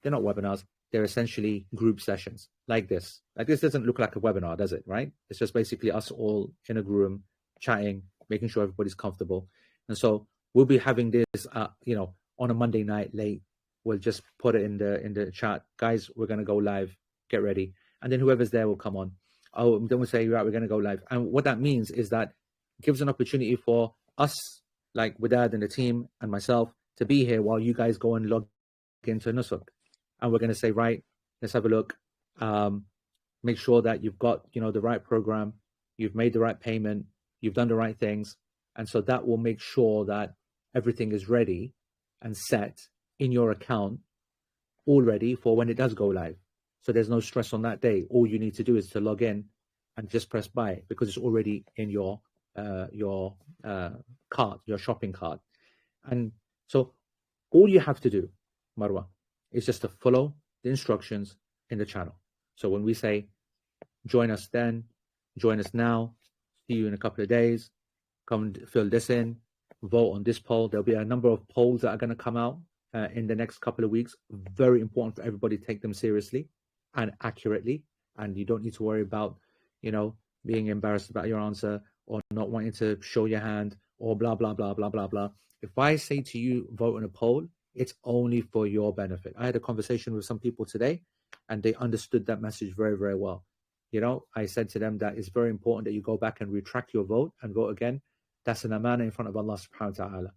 they're not webinars, they're essentially group sessions like this. Like this doesn't look like a webinar, does it, right? It's just basically us all in a room chatting, making sure everybody's comfortable. And so we'll be having this, on a Monday night late. We'll just put it in the chat. Guys, we're going to go live. Get ready. And then whoever's there will come on. Oh, then we'll say, right, we're going to go live. And what that means is that it gives an opportunity for us, like Widad and the team and myself, to be here while you guys go and log into Nusuk. And we're going to say, right, let's have a look. Make sure that you've got, the right program. You've made the right payment. You've done the right things. And so that will make sure that everything is ready and set in your account all ready for when it does go live. So there's no stress on that day. All you need to do is to log in and just press buy, because it's already in your cart, your shopping cart. And so all you have to do, Marwa, is just to follow the instructions in the channel. So when we say, join us then, join us now, see you in a couple of days, come and fill this in, vote on this poll. There'll be a number of polls that are going to come out in the next couple of weeks. Very important for everybody to take them seriously and accurately. And you don't need to worry about, being embarrassed about your answer or not wanting to show your hand or blah, blah, blah, blah, blah, blah. If I say to you, vote on a poll, it's only for your benefit. I had a conversation with some people today and they understood that message very, very well. I said to them that it's very important that you go back and retract your vote and vote again. That's an amana in front of Allah subhanahu wa ta'ala,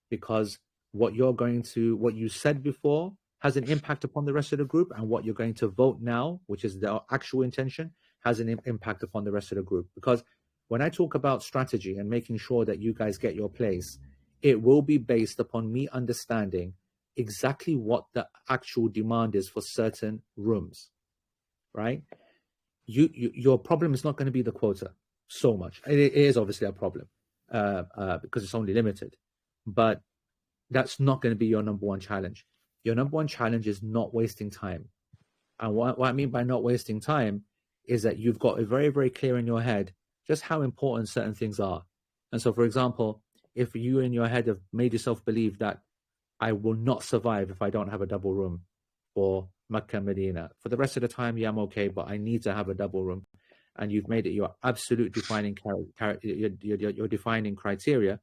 because what you said before has an impact upon the rest of the group, and what you're going to vote now, which is the actual intention, has an impact upon the rest of the group. Because when I talk about strategy and making sure that you guys get your place, it will be based upon me understanding exactly what the actual demand is for certain rooms, right? Your problem is not going to be the quota so much. It is obviously a problem because it's only limited, but that's not going to be your number one challenge. Your number one challenge is not wasting time. And what I mean by not wasting time is that you've got it very, very clear in your head just how important certain things are. And so, for example, if you in your head have made yourself believe that I will not survive if I don't have a double room for Makkah and Medina, for the rest of the time, yeah, I'm okay, but I need to have a double room, and you've made it your absolute defining your defining criteria,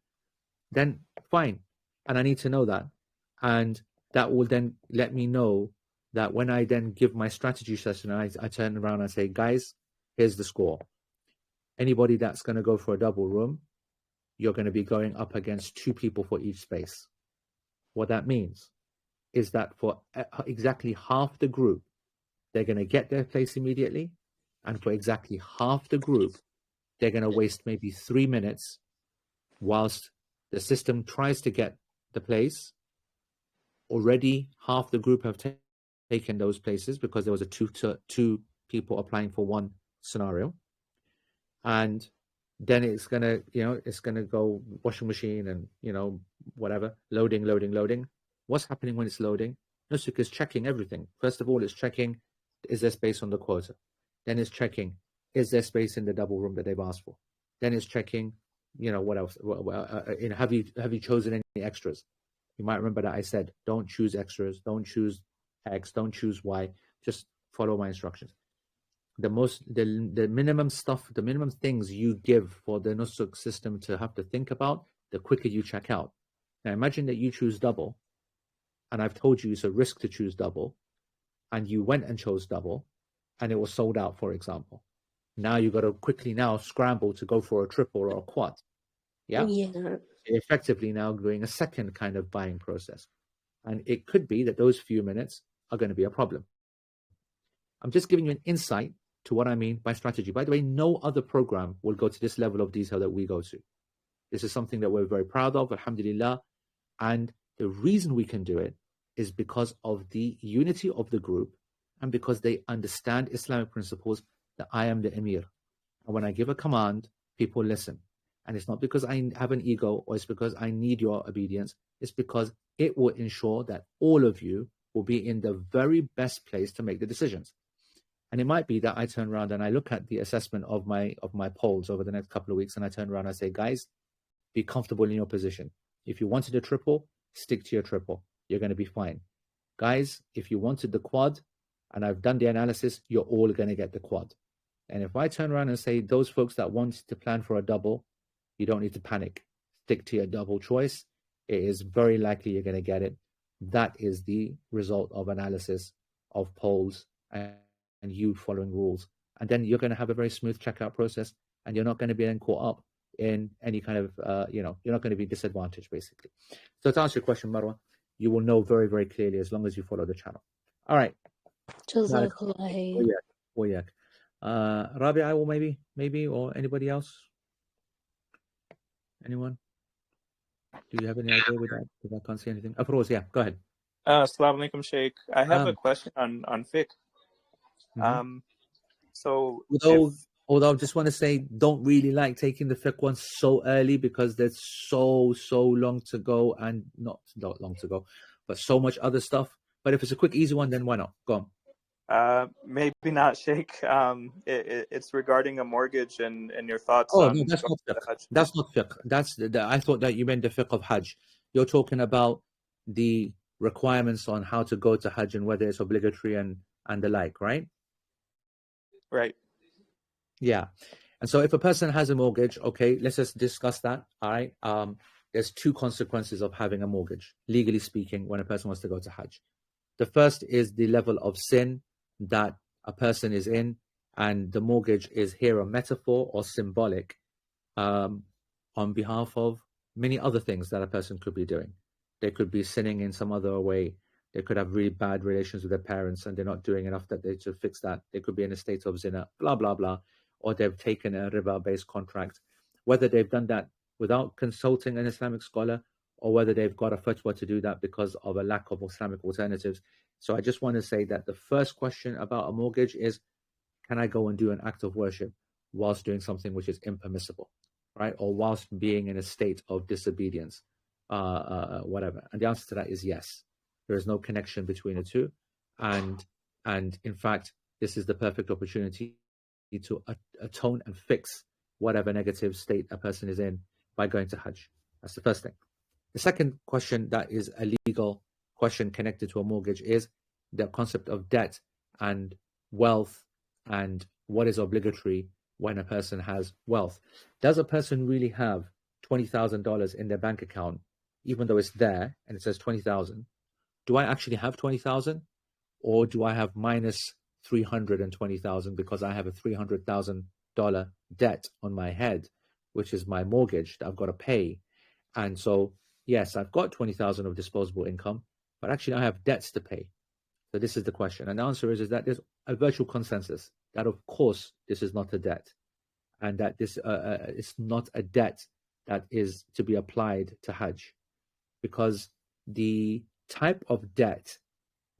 then fine. And I need to know that. And that will then let me know that when I then give my strategy session, I turn around and say, guys, here's the score. Anybody that's going to go for a double room, you're going to be going up against 2 people for each space. What that means is that for exactly half the group, they're going to get their place immediately. And for exactly half the group, they're going to waste maybe 3 minutes whilst the system tries to get the place. Already half the group have taken those places because there was a two people applying for one scenario. And then it's gonna, it's gonna go washing machine and whatever, loading. What's happening when it's loading? Nusuk is checking everything. First of all, it's checking, is there space on the quota? Then it's checking, is there space in the double room that they've asked for? Then it's checking, what else? Have you chosen any extras? You might remember that I said, don't choose extras, don't choose X, don't choose Y, just follow my instructions. The minimum stuff, the minimum things you give for the nusuk system to have to think about, the quicker you check out. Now imagine that you choose double, and I've told you it's a risk to choose double, and you went and chose double, and it was sold out, for example. Now you've got to quickly scramble to go for a triple or a quad. Yeah? You're effectively now doing a second kind of buying process. And it could be that those few minutes are going to be a problem. I'm just giving you an insight to what I mean by strategy. By the way, no other program will go to this level of detail that we go to. This is something that we're very proud of, alhamdulillah. And the reason we can do it is because of the unity of the group and because they understand Islamic principles, that I am the Emir. And when I give a command, people listen. And it's not because I have an ego or it's because I need your obedience. It's because it will ensure that all of you will be in the very best place to make the decisions. And it might be that I turn around and I look at the assessment of my polls over the next couple of weeks, and I turn around and I say, guys, be comfortable in your position. If you wanted a triple, stick to your triple. You're going to be fine. Guys, if you wanted the quad, and I've done the analysis, you're all going to get the quad. And if I turn around and say, those folks that want to plan for a double, you don't need to panic. Stick to your double choice. It is very likely you're going to get it. That is the result of analysis of polls and you following rules. And then you're going to have a very smooth checkout process, and you're not going to be then caught up in any kind of, you're not going to be disadvantaged, basically. So to answer your question, Marwa, you will know very, very clearly as long as you follow the channel. All right. Jazakallah. Rabia, or maybe, or anybody else? Anyone? Do you have any idea with that? Because I can't see anything. Afroz, yeah, go ahead. Assalamu alaikum, Shaykh. I have a question on Fiqh. So although I just want to say, don't really like taking the fiqh one so early because there's so long to go, and not long to go, but so much other stuff. But if it's a quick, easy one, then why not? Go on. Maybe not, Shaykh. It's regarding a mortgage and your thoughts on. No, that's not fiqh. That's not fiqh. That's I thought that you meant the fiqh of Hajj. You're talking about the requirements on how to go to Hajj and whether it's obligatory and the like, right? Right. Yeah. And so if a person has a mortgage, okay, let's just discuss that. All right. There's two consequences of having a mortgage, legally speaking, when a person wants to go to Hajj. The first is the level of sin that a person is in, and the mortgage is here a metaphor or symbolic on behalf of many other things that a person could be doing. They could be sinning in some other way. They could have really bad relations with their parents and they're not doing enough that they should fix that. They could be in a state of zina, blah, blah, blah. Or they've taken a riba-based contract. Whether they've done that without consulting an Islamic scholar, or whether they've got a fatwa to do that because of a lack of Islamic alternatives. So I just want to say that the first question about a mortgage is, can I go and do an act of worship whilst doing something which is impermissible, right? Or whilst being in a state of disobedience, whatever. And the answer to that is yes. There is no connection between the two. And in fact, this is the perfect opportunity to atone and fix whatever negative state a person is in by going to Hajj. That's the first thing. The second question that is a legal question connected to a mortgage is the concept of debt and wealth and what is obligatory when a person has wealth. Does a person really have $20,000 in their bank account, even though it's there and it says 20,000? Do I actually have 20,000, or do I have minus 320,000 because I have a $300,000 debt on my head, which is my mortgage that I've got to pay? And so, yes, I've got 20,000 of disposable income, but actually I have debts to pay. So this is the question. And the answer is that there's a virtual consensus that, of course, this is not a debt, and that this is not a debt that is to be applied to Hajj. because the type of debt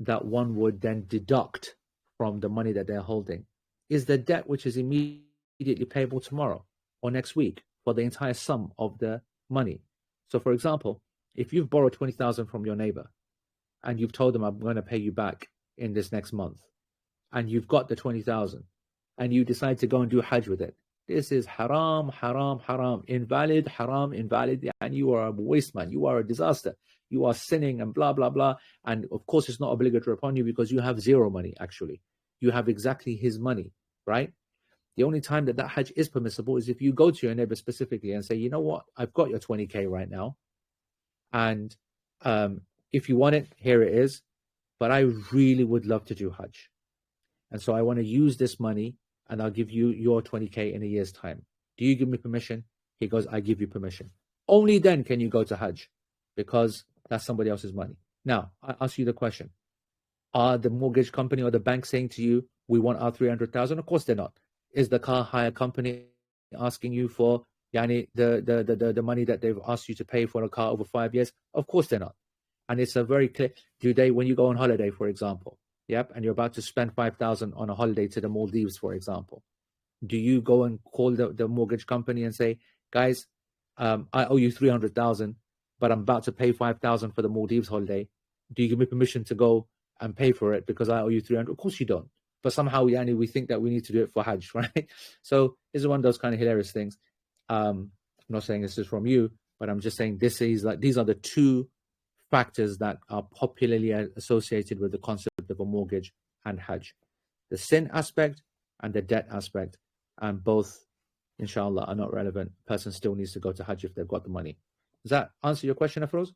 that one would then deduct from the money that they're holding is the debt which is immediately payable tomorrow or next week for the entire sum of the money. So, for example, if you've borrowed 20,000 from your neighbor and you've told them, I'm going to pay you back in this next month, and you've got the 20,000 and you decide to go and do Hajj with it, this is haram, haram, haram, invalid, haram, invalid, and you are a waste man, you are a disaster, you are sinning and blah, blah, blah. And of course, it's not obligatory upon you because you have zero money, actually. You have exactly his money, right? The only time that Hajj is permissible is if you go to your neighbor specifically and say, you know what, I've got your 20K right now. And if you want it, here it is. But I really would love to do Hajj. And so I want to use this money and I'll give you your 20K in a year's time. Do you give me permission? He goes, I give you permission. Only then can you go to Hajj because that's somebody else's money. Now, I ask you the question. Are the mortgage company or the bank saying to you, we want our 300,000? Of course they're not. Is the car hire company asking you for the money that they've asked you to pay for a car over 5 years? Of course they're not. And it's a very clear, when you go on holiday, for example, yep, and you're about to spend 5,000 on a holiday to the Maldives, for example, do you go and call the mortgage company and say, guys, I owe you 300,000, but I'm about to pay 5,000 for the Maldives holiday. Do you give me permission to go and pay for it because I owe you 300? Of course you don't. But somehow we think that we need to do it for Hajj, right? So this is one of those kind of hilarious things. I'm not saying this is from you, but I'm just saying these are the two factors that are popularly associated with the concept of a mortgage and Hajj. The sin aspect and the debt aspect, and both, inshallah, are not relevant. Person still needs to go to Hajj if they've got the money. Does that answer your question, Afroz?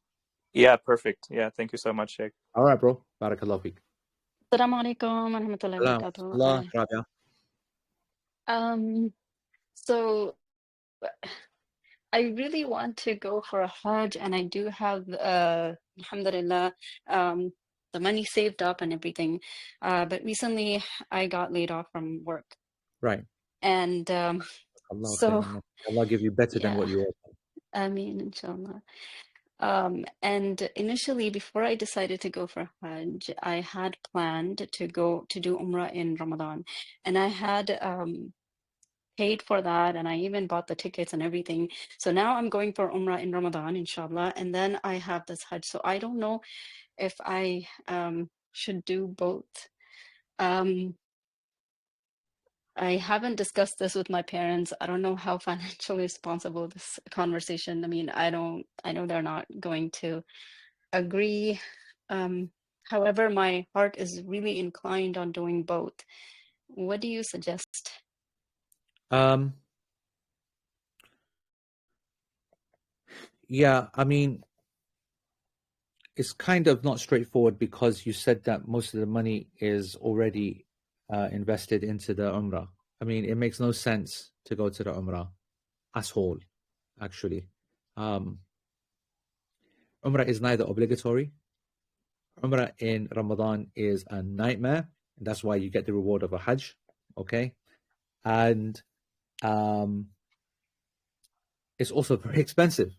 Yeah, perfect. Yeah, thank you so much, Sheikh. All right, bro. Barakallah fiqh. Assalamu alaikum warahmatullahi wabarakatuh. So I really want to go for a Hajj, and I do have, alhamdulillah, the money saved up and everything. But recently I got laid off from work. Right. And Allah, so, Allah give you better than yeah, what you are. Ameen, inshallah. And initially, before I decided to go for Hajj, I had planned to go to do Umrah in Ramadan. And I had paid for that, and I even bought the tickets and everything. So now I'm going for Umrah in Ramadan, inshallah, and then I have this Hajj. So I don't know if I should do both. I haven't discussed this with my parents. I don't know how financially responsible this conversation. I mean, I know they're not going to agree. However, my heart is really inclined on doing both. What do you suggest? Yeah, I mean, it's kind of not straightforward because you said that most of the money is already invested into the Umrah. I mean, it makes no sense to go to the Umrah at all, actually. Umrah is neither obligatory. Umrah in Ramadan is a nightmare. And that's why you get the reward of a Hajj, okay? And it's also very expensive.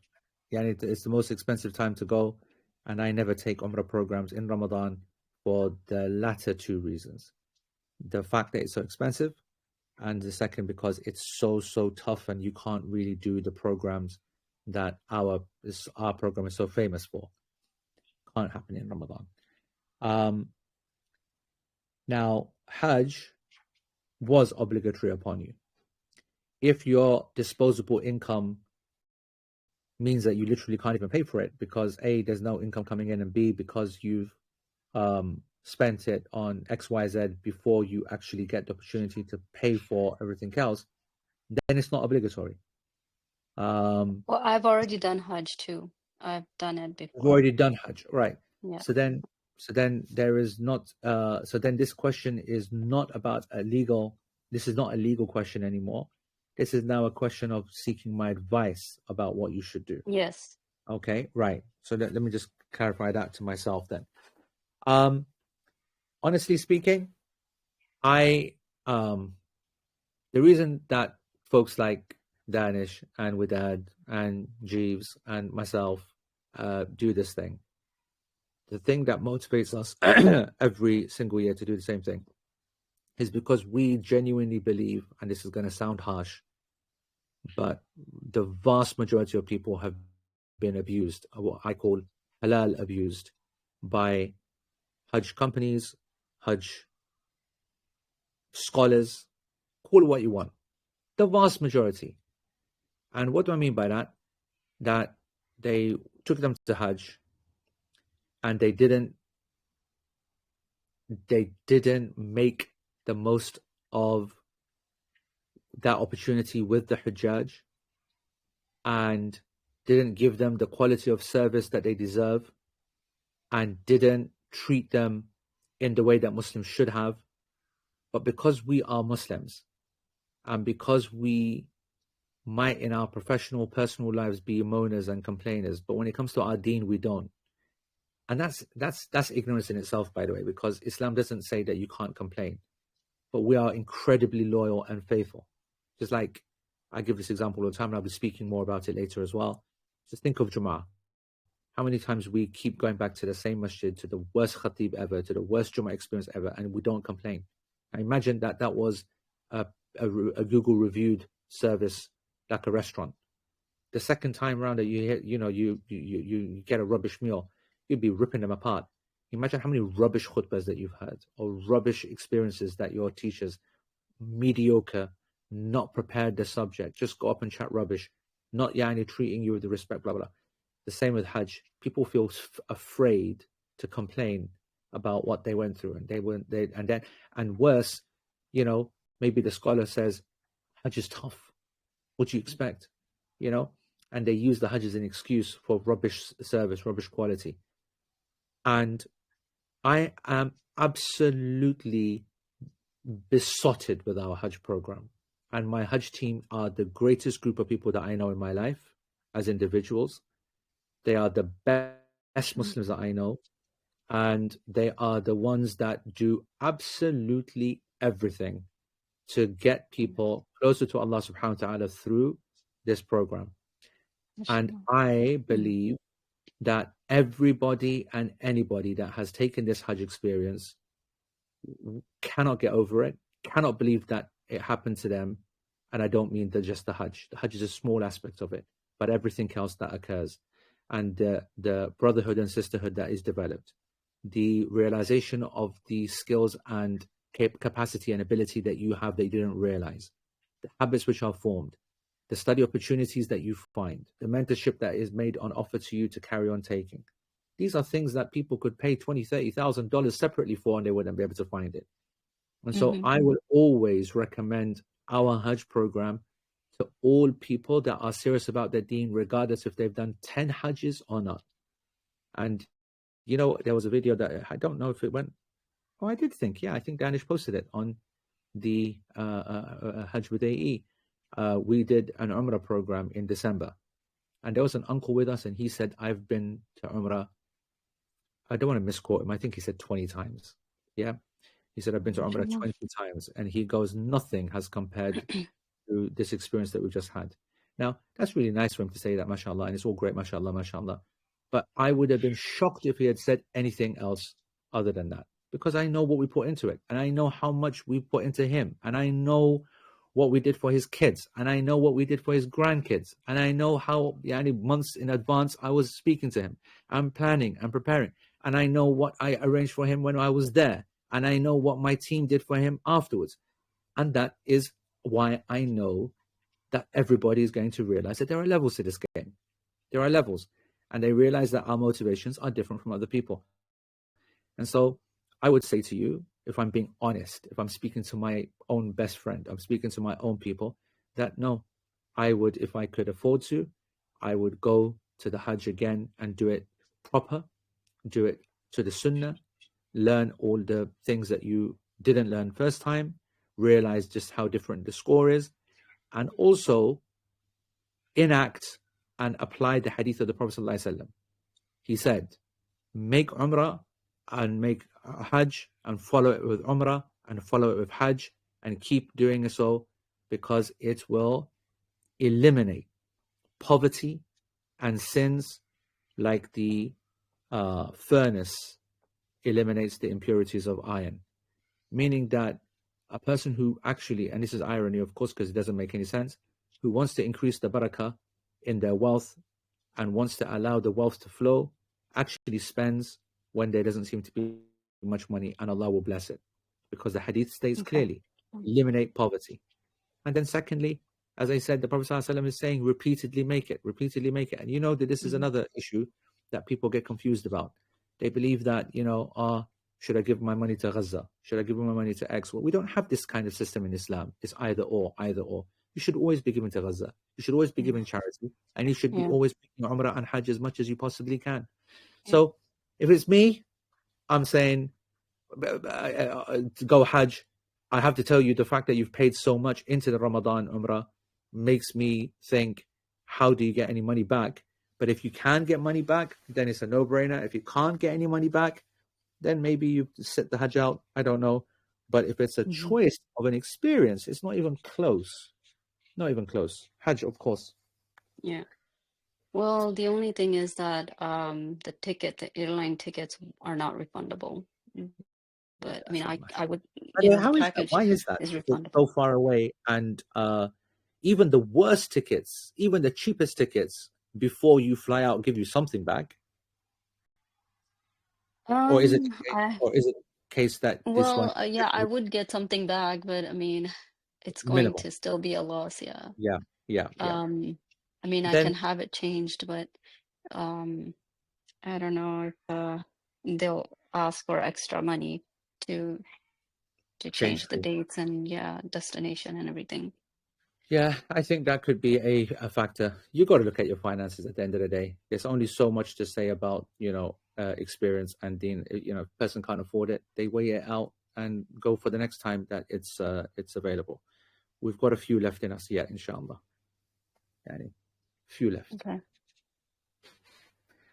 Yeah, it's the most expensive time to go. And I never take Umrah programs in Ramadan for the latter two reasons. The fact that it's so expensive, and the second because it's so tough and you can't really do the programs that our program is so famous for. Can't happen in Ramadan. Now, Hajj was obligatory upon you. If your disposable income means that you literally can't even pay for it because A, there's no income coming in, and B, because you've spent it on XYZ before you actually get the opportunity to pay for everything else, then it's not obligatory. Well, I've already done Hajj too. I've done it before. You've already done Hajj, right? Yeah. So then there is not. So then this question is not about a legal. This is not a legal question anymore. This is now a question of seeking my advice about what you should do. Yes. Okay, right. So let me just clarify that to myself then. Honestly speaking, the reason that folks like Danish and Widad and Jeeves and myself do this thing. The thing that motivates us every single year to do the same thing is because we genuinely believe, and this is going to sound harsh, but the vast majority of people have been abused, or what I call halal abused, by Hajj companies, Hajj scholars, call it what you want. The vast majority. And what do I mean by that? That they took them to Hajj and they didn't make the most of that opportunity with the Hujjaj, and didn't give them the quality of service that they deserve, and didn't treat them in the way that Muslims should have. But because we are Muslims, and because we might in our professional, personal lives be moaners and complainers, but when it comes to our deen, we don't. And that's ignorance in itself, by the way, because Islam doesn't say that you can't complain, but we are incredibly loyal and faithful. Just like I give this example all the time, and I'll be speaking more about it later as well. Just think of Jumu'ah. How many times we keep going back to the same masjid, to the worst khatib ever, to the worst Jumu'ah experience ever, and we don't complain. I imagine that was a Google reviewed service, like a restaurant. The second time around that you get a rubbish meal, you'd be ripping them apart. Imagine how many rubbish khutbahs that you've heard, or rubbish experiences that your teachers, mediocre, not prepared the subject, just go up and chat rubbish, not treating you with the respect, blah, blah. The same with Hajj. People feel afraid to complain about what they went through, and worse, maybe the scholar says, Hajj is tough. What do you expect? And they use the Hajj as an excuse for rubbish service, rubbish quality. And I am absolutely besotted with our Hajj program. And my Hajj team are the greatest group of people that I know in my life as individuals. They are the best Muslims that I know. And they are the ones that do absolutely everything to get people closer to Allah subhanahu wa ta'ala through this program. And I believe that everybody and anybody that has taken this Hajj experience cannot get over it, cannot believe that it happened to them. And I don't mean just the Hajj. The Hajj is a small aspect of it, but everything else that occurs. And the brotherhood and sisterhood that is developed, the realization of the skills and capacity and ability that you have that you didn't realize, the habits which are formed, the study opportunities that you find, the mentorship that is made on offer to you to carry on taking. These are things that people could pay $20,000, $30,000 separately for, and they wouldn't be able to find it. And so I would always recommend our Hajj program to all people that are serious about their deen, regardless if they've done 10 Hajjs or not. And, there was a video that I don't know if it went. Oh, I did think. Yeah, I think Danish posted it on the Hajj with AE. We did an Umrah program in December. And there was an uncle with us, and he said, I've been to Umrah. I don't want to misquote him. I think he said 20 times. Yeah. He said, I've been to Umrah 20 times. And he goes, nothing has compared to this experience that we've just had. Now, that's really nice for him to say that, mashallah, and it's all great, mashallah, mashallah. But I would have been shocked if he had said anything else other than that, because I know what we put into it, and I know how much we put into him, and I know what we did for his kids, and I know what we did for his grandkids, and I know how months in advance I was speaking to him. I'm planning and preparing, and I know what I arranged for him when I was there, and I know what my team did for him afterwards. And that is why I know that everybody is going to realize that there are levels to this game. There are levels, and they realize that our motivations are different from other people. And so I would say to you, if I'm being honest, if I'm speaking to my own best friend, I'm speaking to my own people, that no, I would, if I could afford to, I would go to the Hajj again and do it proper, do it to the Sunnah, learn all the things that you didn't learn first time, realize just how different the score is, and also enact and apply the hadith of the Prophet ﷺ. He said, make Umrah and make Hajj and follow it with Umrah and follow it with Hajj and keep doing so, because it will eliminate poverty and sins like the furnace eliminates the impurities of iron, meaning that a person who actually, and this is irony, of course, because it doesn't make any sense, who wants to increase the barakah in their wealth and wants to allow the wealth to flow, actually spends when there doesn't seem to be much money, and Allah will bless it, because the hadith states clearly, eliminate poverty. And then secondly, as I said, the Prophet ﷺ is saying, repeatedly make it. And you know that this is another issue that people get confused about. They believe that, should I give my money to Gaza? Should I give my money to X? Well, we don't have this kind of system in Islam. It's either or. You should always be giving to Gaza. You should always be giving charity. And you should be always making Umrah and Hajj as much as you possibly can. So if it's me, I'm saying to go Hajj. I have to tell you, the fact that you've paid so much into the Ramadan Umrah makes me think, how do you get any money back? But if you can get money back, then it's a no-brainer. If you can't get any money back, then maybe you sit the Hajj out. I don't know. But if it's a choice of an experience, it's not even close. Not even close. Hajj, of course. Yeah. Well, the only thing is that the airline tickets are not refundable. But I mean, I would, How the is that? package Why is that? is It's refundable. so far away, and even the worst tickets, even the cheapest tickets, before you fly out, give you something back. Or is it a case that this one? Yeah, I would get something back, but I mean, it's going Minimal. to still be a loss. Yeah. Yeah. I mean, I Then can have it changed, but I don't know if they'll ask for extra money to change the dates and destination and everything. Yeah, I think that could be a factor. You got to look at your finances at the end of the day. There's only so much to say about experience, and then if a person can't afford it, they weigh it out and go for the next time that it's available. We've got a few left in us yet, inshallah. Few left. Okay.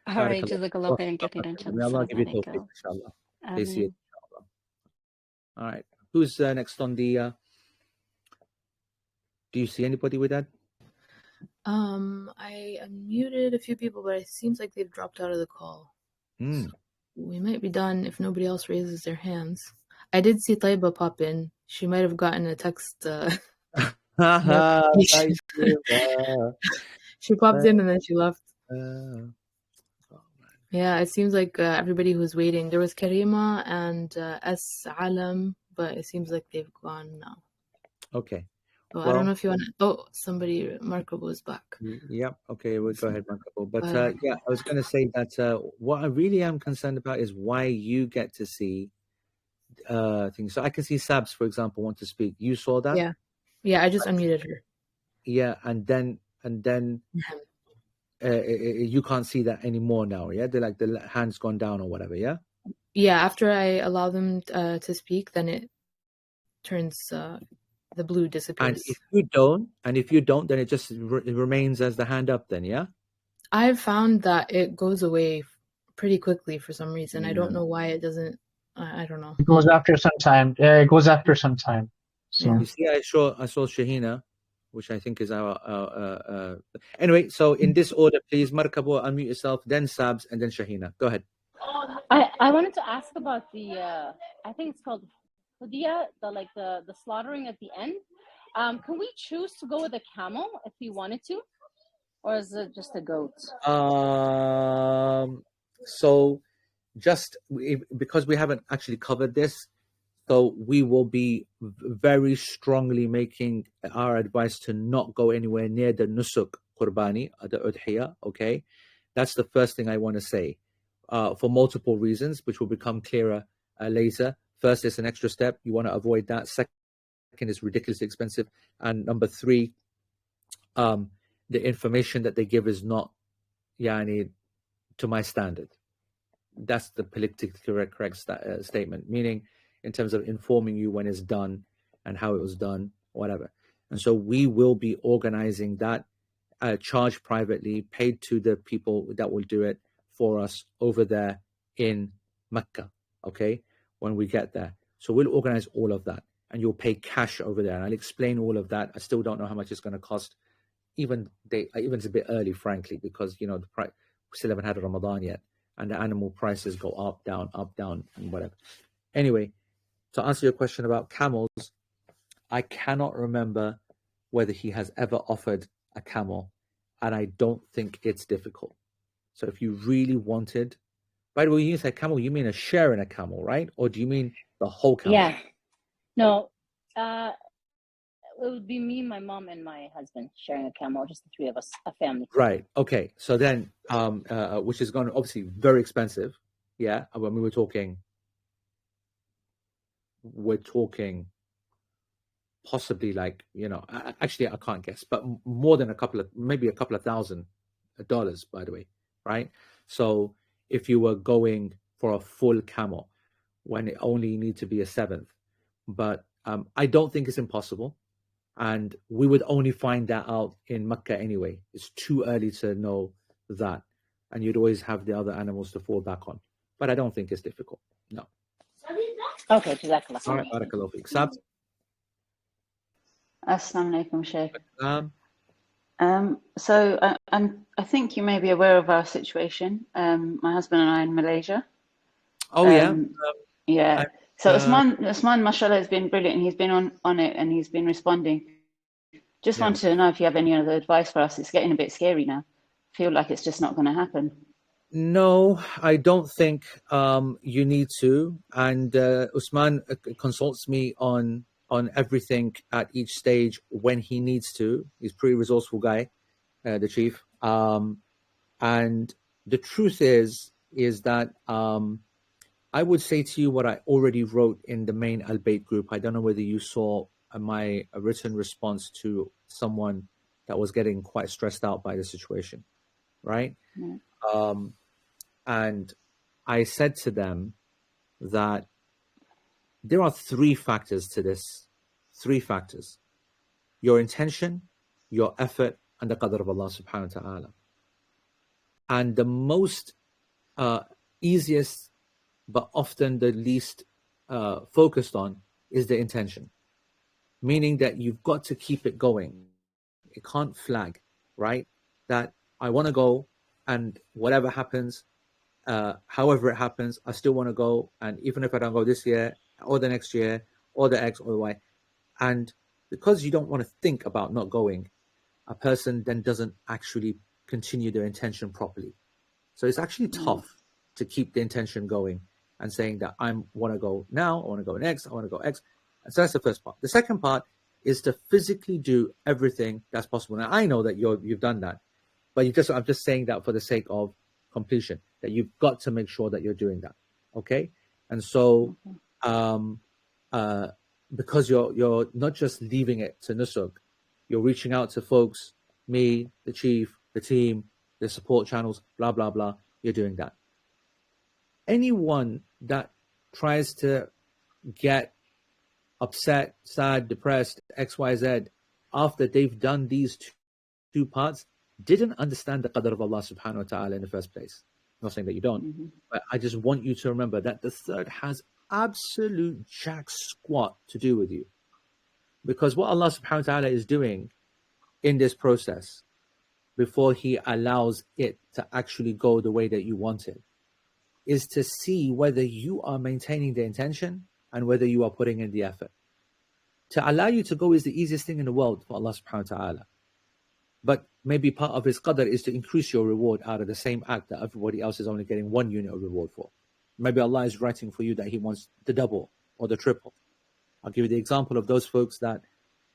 All right, Jazakallah khairan kathiran. May Allah give you tawfiq, inshallah. Please see it, inshallah. All right. Who's next on the... Do you see anybody with that? I unmuted a few people, but it seems like they've dropped out of the call. We might be done if nobody else raises their hands. I did see Taiba pop in. She might have gotten a text. She popped in and then she left. Yeah, it seems like everybody who was waiting. There was Karima and S. Alam, but it seems like they've gone now. Okay. Oh, I don't know if you want to... Oh, somebody, Marco was back. Yep. Okay, we'll go ahead, Marco. But I was going to say that what I really am concerned about is why you get to see things. So I can see Sabs, for example, want to speak. You saw that? Yeah, I just unmuted her. Yeah, and then you can't see that anymore now, yeah? They're like the hand's gone down or whatever, yeah? Yeah, after I allow them to speak, then it turns... the blue disappears. And if you don't, then it just remains as the hand up then, yeah? I've found that it goes away pretty quickly for some reason. I don't know why it doesn't. I don't know. It goes after some time. It goes after some time. So. You see, I saw Shahina, which I think is our... Anyway, so in this order, please, Markabo, unmute yourself, then Sabs, and then Shahina. Go ahead. I wanted to ask about the, I think it's called Hudiya, the slaughtering at the end. Can we choose to go with a camel if we wanted to, or is it just a goat? So just because we haven't actually covered this, so we will be very strongly making our advice to not go anywhere near the nusuk qurbani, the udhiyah. Okay, that's the first thing I want to say, for multiple reasons, which will become clearer later. First, it's an extra step. You want to avoid that. Second, it's ridiculously expensive. And number three, the information that they give is not to my standard. That's the politically correct statement, meaning in terms of informing you when it's done and how it was done, whatever. And so we will be organizing that, charged privately, paid to the people that will do it for us over there in Makkah, okay? When we get there. So we'll organize all of that, and you'll pay cash over there. And I'll explain all of that. I still don't know how much it's going to cost. Even it's a bit early, frankly, because the price. We still haven't had a Ramadan yet, and the animal prices go up, down, and whatever. Anyway, to answer your question about camels, I cannot remember whether he has ever offered a camel, and I don't think it's difficult. So if you really wanted, by the way, you say camel, you mean a share in a camel, right? Or do you mean the whole camel? Yeah. No, it would be me, my mom, and my husband sharing a camel, just the three of us, a family. Right. Okay. So then, which is going to obviously very expensive. Yeah. When we were talking, possibly like, actually I can't guess, but more than maybe a couple of $1,000, by the way. Right. So if you were going for a full camel, when it only need to be a seventh, but I don't think it's impossible. And we would only find that out in Makkah anyway. It's too early to know that. And you'd always have the other animals to fall back on. But I don't think it's difficult. No. Okay, Jazakallah. All right, Barakallahu Feek. Sab? Assalamu alaikum, Shaykh. So I think you may be aware of our situation. My husband and I in Malaysia. Oh, yeah? Yeah. So Usman, mashallah, has been brilliant. He's been on it and he's been responding. Just wanted to know if you have any other advice for us. It's getting a bit scary now. I feel like it's just not going to happen. No, I don't think you need to. And Usman consults me on everything at each stage when he needs to. He's a pretty resourceful guy, the chief. And the truth is that I would say to you what I already wrote in the main Al-Bayt group. I don't know whether you saw my written response to someone that was getting quite stressed out by the situation, right? Yeah. And I said to them that there are three factors to this. Three factors: your intention, your effort, and the qadr of Allah subhanahu wa ta'ala. And the most easiest but often the least focused on is the intention, meaning that you've got to keep it going. It can't flag, right? That I want to go, and whatever happens, however it happens, I still want to go, and even if I don't go this year or the next year or the X or the Y. And because you don't want to think about not going, a person then doesn't actually continue their intention properly. So it's actually tough to keep the intention going and saying that I want to go now, I want to go next, I want to go X. And so that's the first part. The second part is to physically do everything that's possible. Now, I know that you've done that, but I'm just saying that for the sake of completion, that you've got to make sure that you're doing that, okay? And so because you're not just leaving it to Nusuk, you're reaching out to folks, me, the chief, the team, the support channels, blah, blah, blah, you're doing that. Anyone that tries to get upset, sad, depressed, XYZ after they've done these two parts didn't understand the qadr of Allah subhanahu wa ta'ala in the first place. I'm not saying that you don't, but I just want you to remember that the third has absolute jack squat to do with you. Because what Allah subhanahu wa ta'ala is doing in this process before he allows it to actually go the way that you want it is to see whether you are maintaining the intention and whether you are putting in the effort. To allow you to go is the easiest thing in the world for Allah subhanahu wa ta'ala. But maybe part of his qadr is to increase your reward out of the same act that everybody else is only getting 1 unit of reward for. Maybe Allah is writing for you that he wants the double or the triple. I'll give you the example of those folks that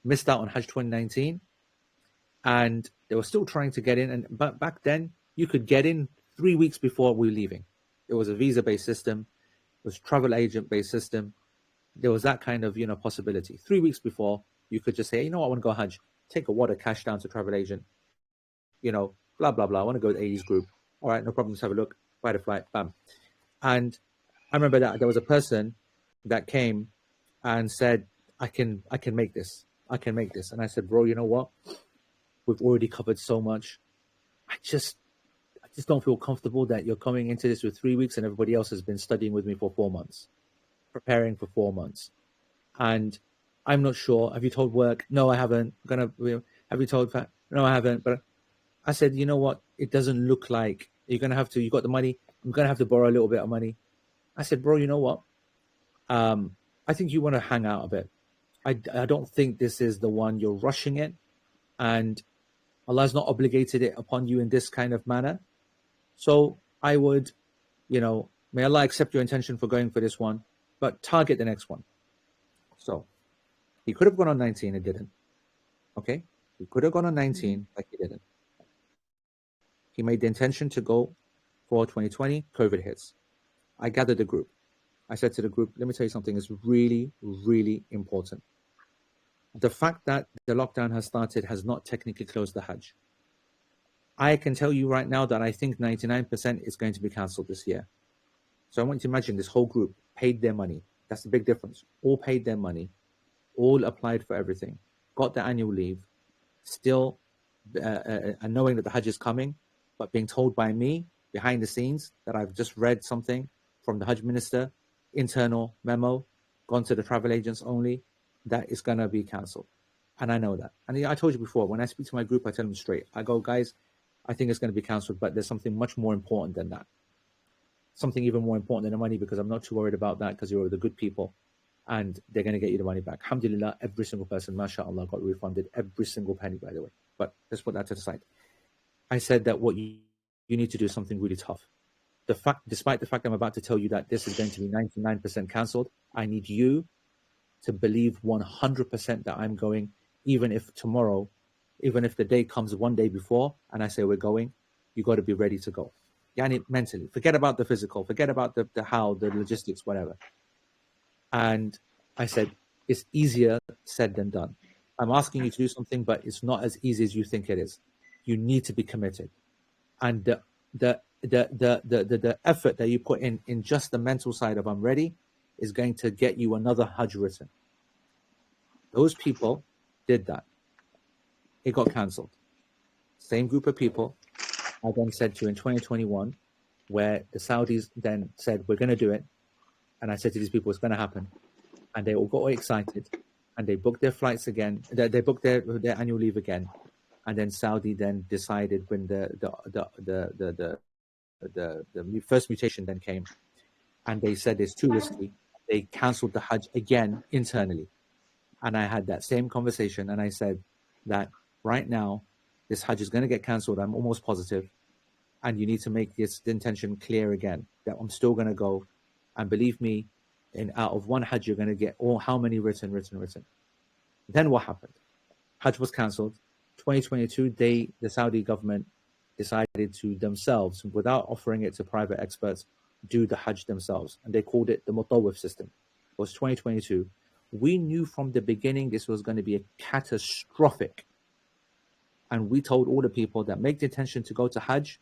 missed out on Hajj 2019 and they were still trying to get in. And back then, you could get in 3 weeks before we were leaving. It was a visa-based system. It was a travel agent-based system. There was that kind of, possibility. 3 weeks before, you could just say, I want to go Hajj. Take a wad of cash down to travel agent. Blah, blah, blah. I want to go to AE's group. All right, no problem. Let's have a look. Buy the flight. Bam. And I remember that there was a person that came and said, I can make this. I can make this. And I said, bro, you know what? We've already covered so much. I just don't feel comfortable that you're coming into this with 3 weeks and everybody else has been studying with me for 4 months, preparing for 4 months. And I'm not sure. Have you told work? No, I haven't. Have you told? No, I haven't. But I said, you know what? It doesn't look like You're going to have to, you got the money, I'm going to have to borrow a little bit of money. I said, bro, you know what? I think you want to hang out a bit. I don't think this is the one. You're rushing it, and Allah's not obligated it upon you in this kind of manner. So I would, may Allah accept your intention for going for this one, but target the next one. So he could have gone on 19 and didn't. Okay? He could have gone on 19, like he didn't. He made the intention to go for 2020, COVID hits. I gathered the group. I said to the group, let me tell you something, it's really, really important. The fact that the lockdown has started has not technically closed the Hajj. I can tell you right now that I think 99% is going to be cancelled this year. So I want you to imagine this whole group paid their money. That's the big difference. All paid their money, all applied for everything, got the annual leave, still knowing that the Hajj is coming, but being told by me behind the scenes that I've just read something from the Hajj minister, internal memo, gone to the travel agents only, that is going to be cancelled. And I know that. And I told you before, when I speak to my group, I tell them straight. I go, guys, I think it's going to be cancelled, but there's something much more important than that. Something even more important than the money, because I'm not too worried about that, because you're the good people and they're going to get you the money back. Alhamdulillah, every single person, mashallah, got refunded, every single penny, by the way. But let's put that to the side. I said that what you need to do is something really tough. Despite the fact I'm about to tell you that this is going to be 99% cancelled, I need you to believe 100% that I'm going, even if tomorrow, even if the day comes one day before and I say we're going, you got to be ready to go. Yani mentally, forget about the physical, forget about the how, the logistics, whatever. And I said, it's easier said than done. I'm asking you to do something, but it's not as easy as you think it is. You need to be committed. And the effort that you put in just the mental side of I'm ready is going to get you another Hajj written. Those people did that. It got cancelled. Same group of people I then said to in 2021, where the Saudis then said, we're going to do it. And I said to these people, it's going to happen. And they all got excited and they booked their flights again. They booked their annual leave again. And then Saudi then decided when the first mutation then came and they said it's too risky, they cancelled the Hajj again internally. And I had that same conversation and I said that right now this Hajj is going to get cancelled, I'm almost positive, and you need to make this intention clear again that I'm still going to go. And believe me, out of one Hajj you're going to get how many written. Then what happened? Hajj was cancelled. 2022, the Saudi government decided to themselves, without offering it to private experts, do the Hajj themselves. And they called it the Mutawif system. It was 2022. We knew from the beginning this was going to be a catastrophic. And we told all the people that make the intention to go to Hajj,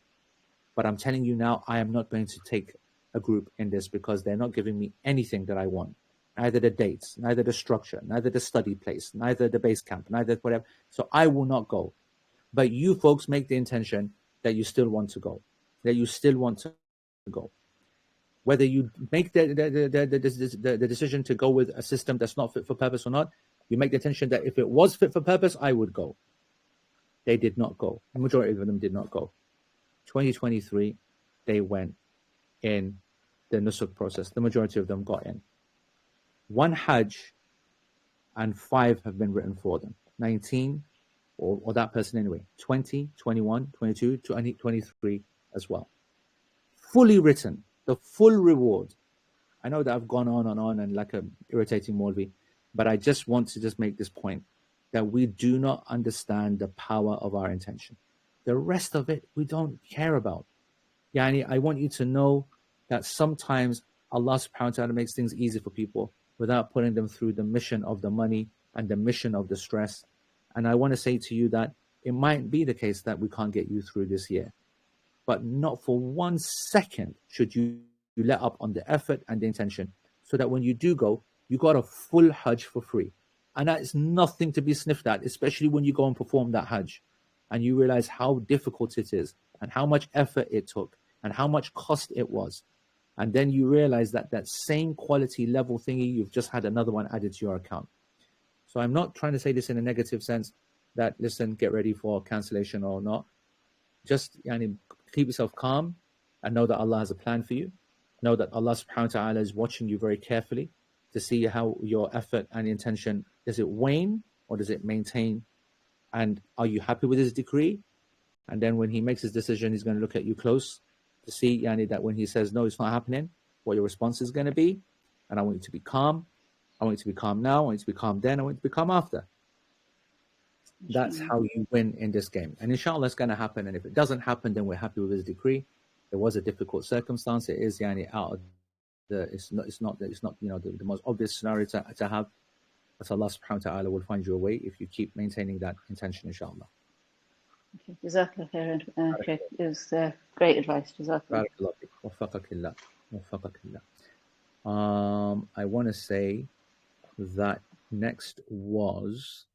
but I'm telling you now, I am not going to take a group in this because they're not giving me anything that I want. Neither the dates, neither the structure, neither the study place, neither the base camp, neither whatever. So I will not go. But you folks make the intention that you still want to go, that you still want to go. Whether you make the decision to go with a system that's not fit for purpose or not, you make the intention that if it was fit for purpose, I would go. They did not go. The majority of them did not go. 2023, they went in the Nusuk process. The majority of them got in. One Hajj and 5 have been written for them. 19, or that person anyway. 20, 21, 22, 23 as well. Fully written. The full reward. I know that I've gone on and like an irritating Maulvi, but I just want to just make this point that we do not understand the power of our intention. The rest of it, we don't care about. Yani, I want you to know that sometimes Allah subhanahu wa ta'ala makes things easy for people without putting them through the mission of the money and the mission of the stress. And I want to say to you that it might be the case that we can't get you through this year, but not for 1 second should you let up on the effort and the intention, so that when you do go, you got a full Hajj for free. And that is nothing to be sniffed at, especially when you go and perform that Hajj and you realize how difficult it is and how much effort it took and how much cost it was. And then you realize that that same quality level thingy, you've just had another one added to your account. So I'm not trying to say this in a negative sense that, listen, get ready for cancellation or not. Just keep yourself calm and know that Allah has a plan for you. Know that Allah subhanahu wa ta'ala is watching you very carefully to see how your effort and intention, does it wane or does it maintain? And are you happy with his decree? And then when he makes his decision, he's going to look at you close to see, Yani, that when he says, no, it's not happening, what your response is going to be. And I want you to be calm. I want you to be calm now. I want you to be calm then. I want you to be calm after. That's how you win in this game. And inshallah, it's going to happen. And if it doesn't happen, then we're happy with his decree. It was a difficult circumstance. It is, Yani, out of the, it's not the most obvious scenario to have. But Allah subhanahu wa ta'ala will find you a way if you keep maintaining that intention, inshallah. Okay. Jazakallah khairan. It was great advice. Jazakallah. I want to say that next was,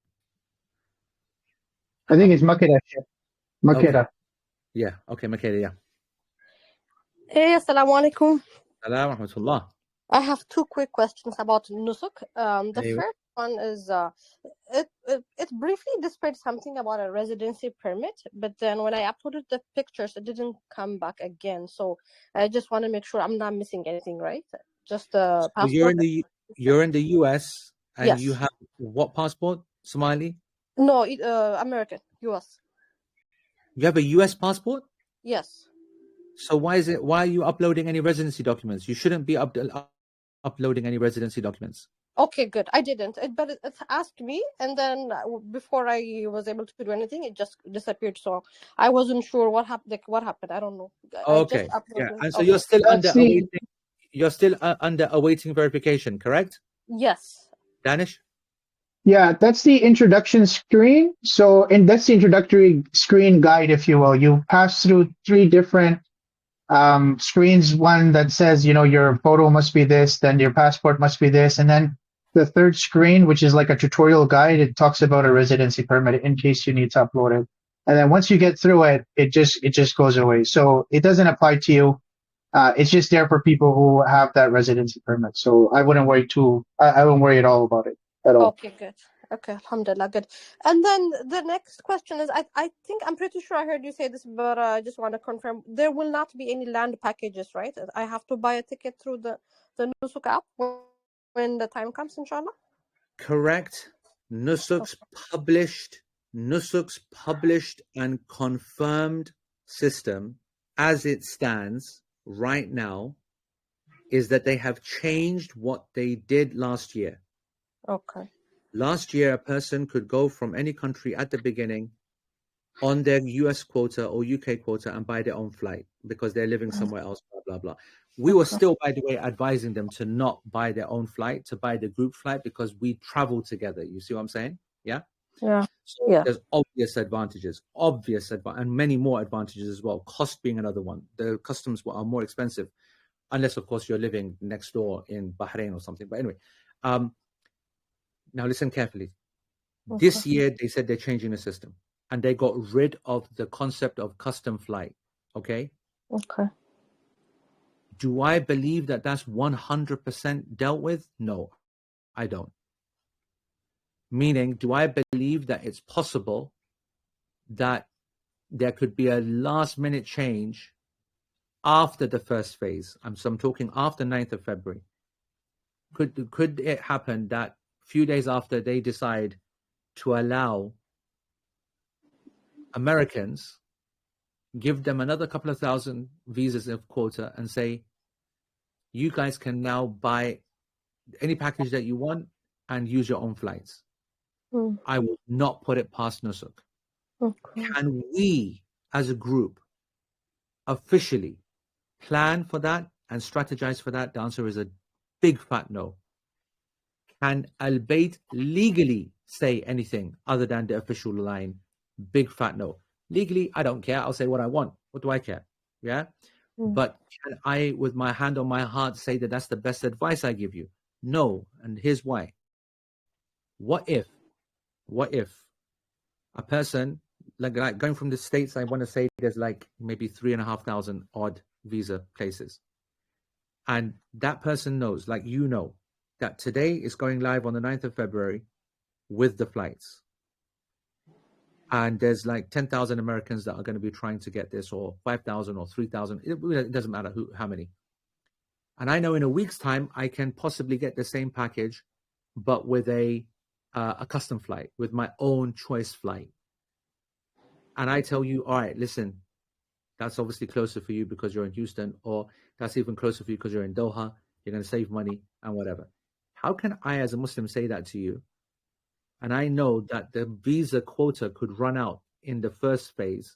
I think it's Makeda. Makeda. Okay. Yeah. Okay, Makeda. Yeah. Hey, assalamu alaikum. Salam rahmatullah. I have two quick questions about nusuk. The first one is it briefly displayed something about a residency permit, but then when I uploaded the pictures, it didn't come back again. So I just want to make sure I'm not missing anything, right? Just the passport. So you're in the US and Yes. you have what passport? Somali? No, American, US. You have a US passport? Yes. So why are you uploading any residency documents? You shouldn't be uploading any residency documents. Okay, good. I didn't, but it asked me, and then before I was able to do anything, it just disappeared. So I wasn't sure what happened. Like, what happened? I don't know. Okay. I just uploaded. Yeah. And so Okay. you're still under awaiting verification, correct? Yes. Danish? Yeah, that's the introduction screen. And that's the introductory screen guide, if you will. You pass through 3 different screens. One that says, your photo must be this, then your passport must be this, and then the third screen, which is like a tutorial guide, it talks about a residency permit in case you need to upload it. And then once you get through it, it just goes away. So it doesn't apply to you. It's just there for people who have that residency permit. So I wouldn't worry I wouldn't worry at all about it at all. Okay, good. Okay, alhamdulillah, good. And then the next question is, I think I'm pretty sure I heard you say this, but I just want to confirm, there will not be any land packages, right? I have to buy a ticket through the Nusuk app when the time comes, inshallah? Correct. Nusuk's published and confirmed system as it stands right now is that they have changed what they did last year. Okay. Last year, a person could go from any country at the beginning on their US quota or UK quota and buy their own flight because they're living somewhere else, blah, blah, blah. We were still, by the way, advising them to not buy their own flight, to buy the group flight because we travel together. You see what I'm saying? Yeah? Yeah. So there's obvious advantages, and many more advantages as well. Cost being another one. The customs are more expensive, unless, of course, you're living next door in Bahrain or something. But anyway, now listen carefully. Okay. This year, they said they're changing the system and they got rid of the concept of custom flight. Okay? Okay. Do I believe that that's 100% dealt with? No, I don't. Meaning, do I believe that it's possible that there could be a last minute change after the first phase? So I'm talking after 9th of February. Could it happen that few days after they decide to allow Americans, give them another couple of thousand visas of quota and say, you guys can now buy any package that you want and use your own flights? I will not put it past Nusuk. Okay. Can we, as a group, officially plan for that and strategize for that? The answer is a big fat no. Can Al-Bayt legally say anything other than the official line? Big fat no. Legally, I don't care. I'll say what I want. What do I care? Yeah? But can I, with my hand on my heart, say that that's the best advice I give you? No. And here's why. What if a person, like going from the States, I want to say there's like maybe 3,500 odd visa places. And that person knows, like that today is going live on the 9th of February with the flights. and there's like 10,000 Americans that are going to be trying to get this, or 5,000 or 3,000. It doesn't matter how many. And I know in a week's time, I can possibly get the same package, but with a custom flight, with my own choice flight. And I tell you, all right, listen, that's obviously closer for you because you're in Houston, or that's even closer for you because you're in Doha. You're going to save money and whatever. How can I, as a Muslim, say that to you? And I know that the visa quota could run out in the first phase,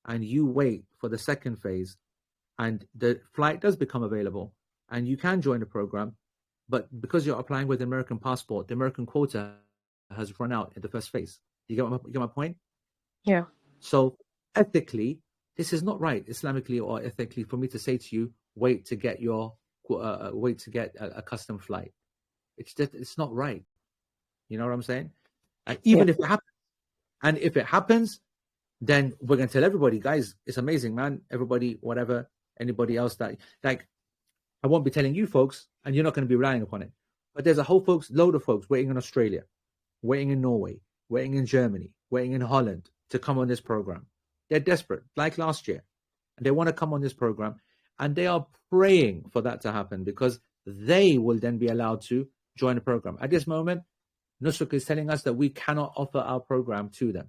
and you wait for the second phase, and the flight does become available, and you can join the program, but because you're applying with an American passport, the American quota has run out in the first phase. You get my point? Yeah. So ethically, this is not right, Islamically or ethically, for me to say to you, wait to get a custom flight. It's not right. You know what I'm saying? And even if it happens, and if it happens, then we're going to tell everybody, guys, it's amazing, man. Everybody, whatever, anybody else that, like, I won't be telling you folks, and you're not going to be relying upon it. But there's a whole load of folks waiting in Australia, waiting in Norway, waiting in Germany, waiting in Holland to come on this program. They're desperate, like last year. And they want to come on this program, and they are praying for that to happen because they will then be allowed to join the program. At this moment, Nusuk is telling us that we cannot offer our program to them.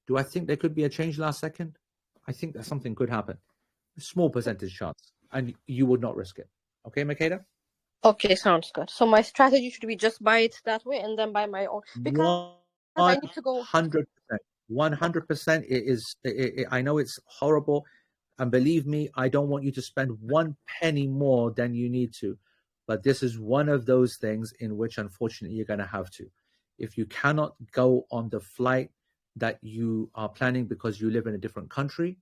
Do I think there could be a change last second? I think that something could happen. A small percentage chance, and you would not risk it. Okay, Makeda? Okay, sounds good. So my strategy should be just buy it that way and then buy my own, because I need to go 100%. 100%. It is. I know it's horrible, and believe me, I don't want you to spend one penny more than you need to. But this is one of those things in which, unfortunately, you're going to have to. If you cannot go on the flight that you are planning because you live in a different country,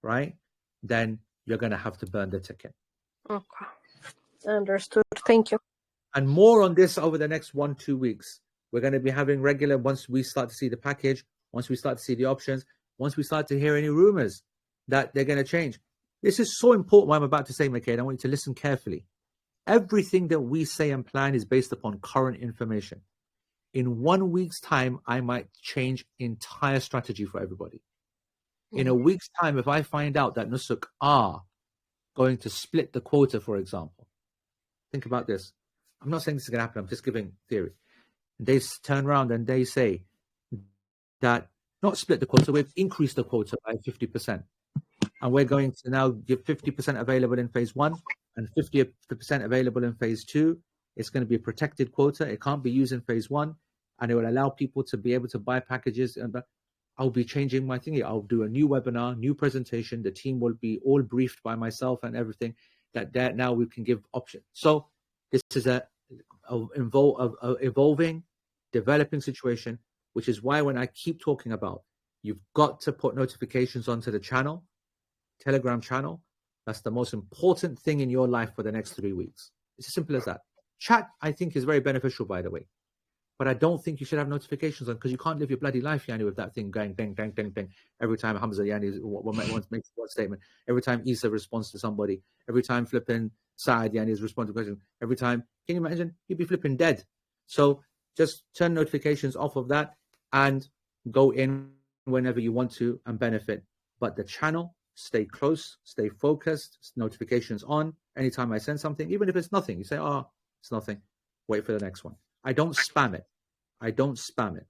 right, then you're going to have to burn the ticket. Okay. Understood. Thank you. And more on this over the next 1-2 weeks. We're going to be having regular, once we start to see the package, once we start to see the options, once we start to hear any rumors that they're going to change. This is so important what I'm about to say, Makeda. I want you to listen carefully. Everything that we say and plan is based upon current information. In 1 week's time, I might change entire strategy for everybody. In a week's time, if I find out that Nusuk are going to split the quota, for example, think about this. I'm not saying this is going to happen. I'm just giving theory. They turn around and they say that not split the quota, we've increased the quota by 50%. And we're going to now give 50% available in phase 1 and 50% available in phase 2. It's going to be a protected quota. It can't be used in phase 1. And it will allow people to be able to buy packages. And I'll be changing my thingy. I'll do a new webinar, new presentation. The team will be all briefed by myself and everything. That now we can give options. So this is a evolving, developing situation, which is why when I keep talking about, you've got to put notifications onto the channel, Telegram channel. That's the most important thing in your life for the next 3 weeks. It's as simple as that. Chat, I think, is very beneficial, by the way. But I don't think you should have notifications on, because you can't live your bloody life, Yani, with that thing going ding, ding, ding, ding. Every time Hamza Yani makes one statement, every time Isa responds to somebody, every time flipping Saad Yani is responding to a question, every time, can you imagine? You'd be flipping dead. So just turn notifications off of that and go in whenever you want to and benefit. But the channel, stay close, stay focused, notifications on. Anytime I send something, even if it's nothing, you say, oh, it's nothing. Wait for the next one. I don't spam it. I don't spam it.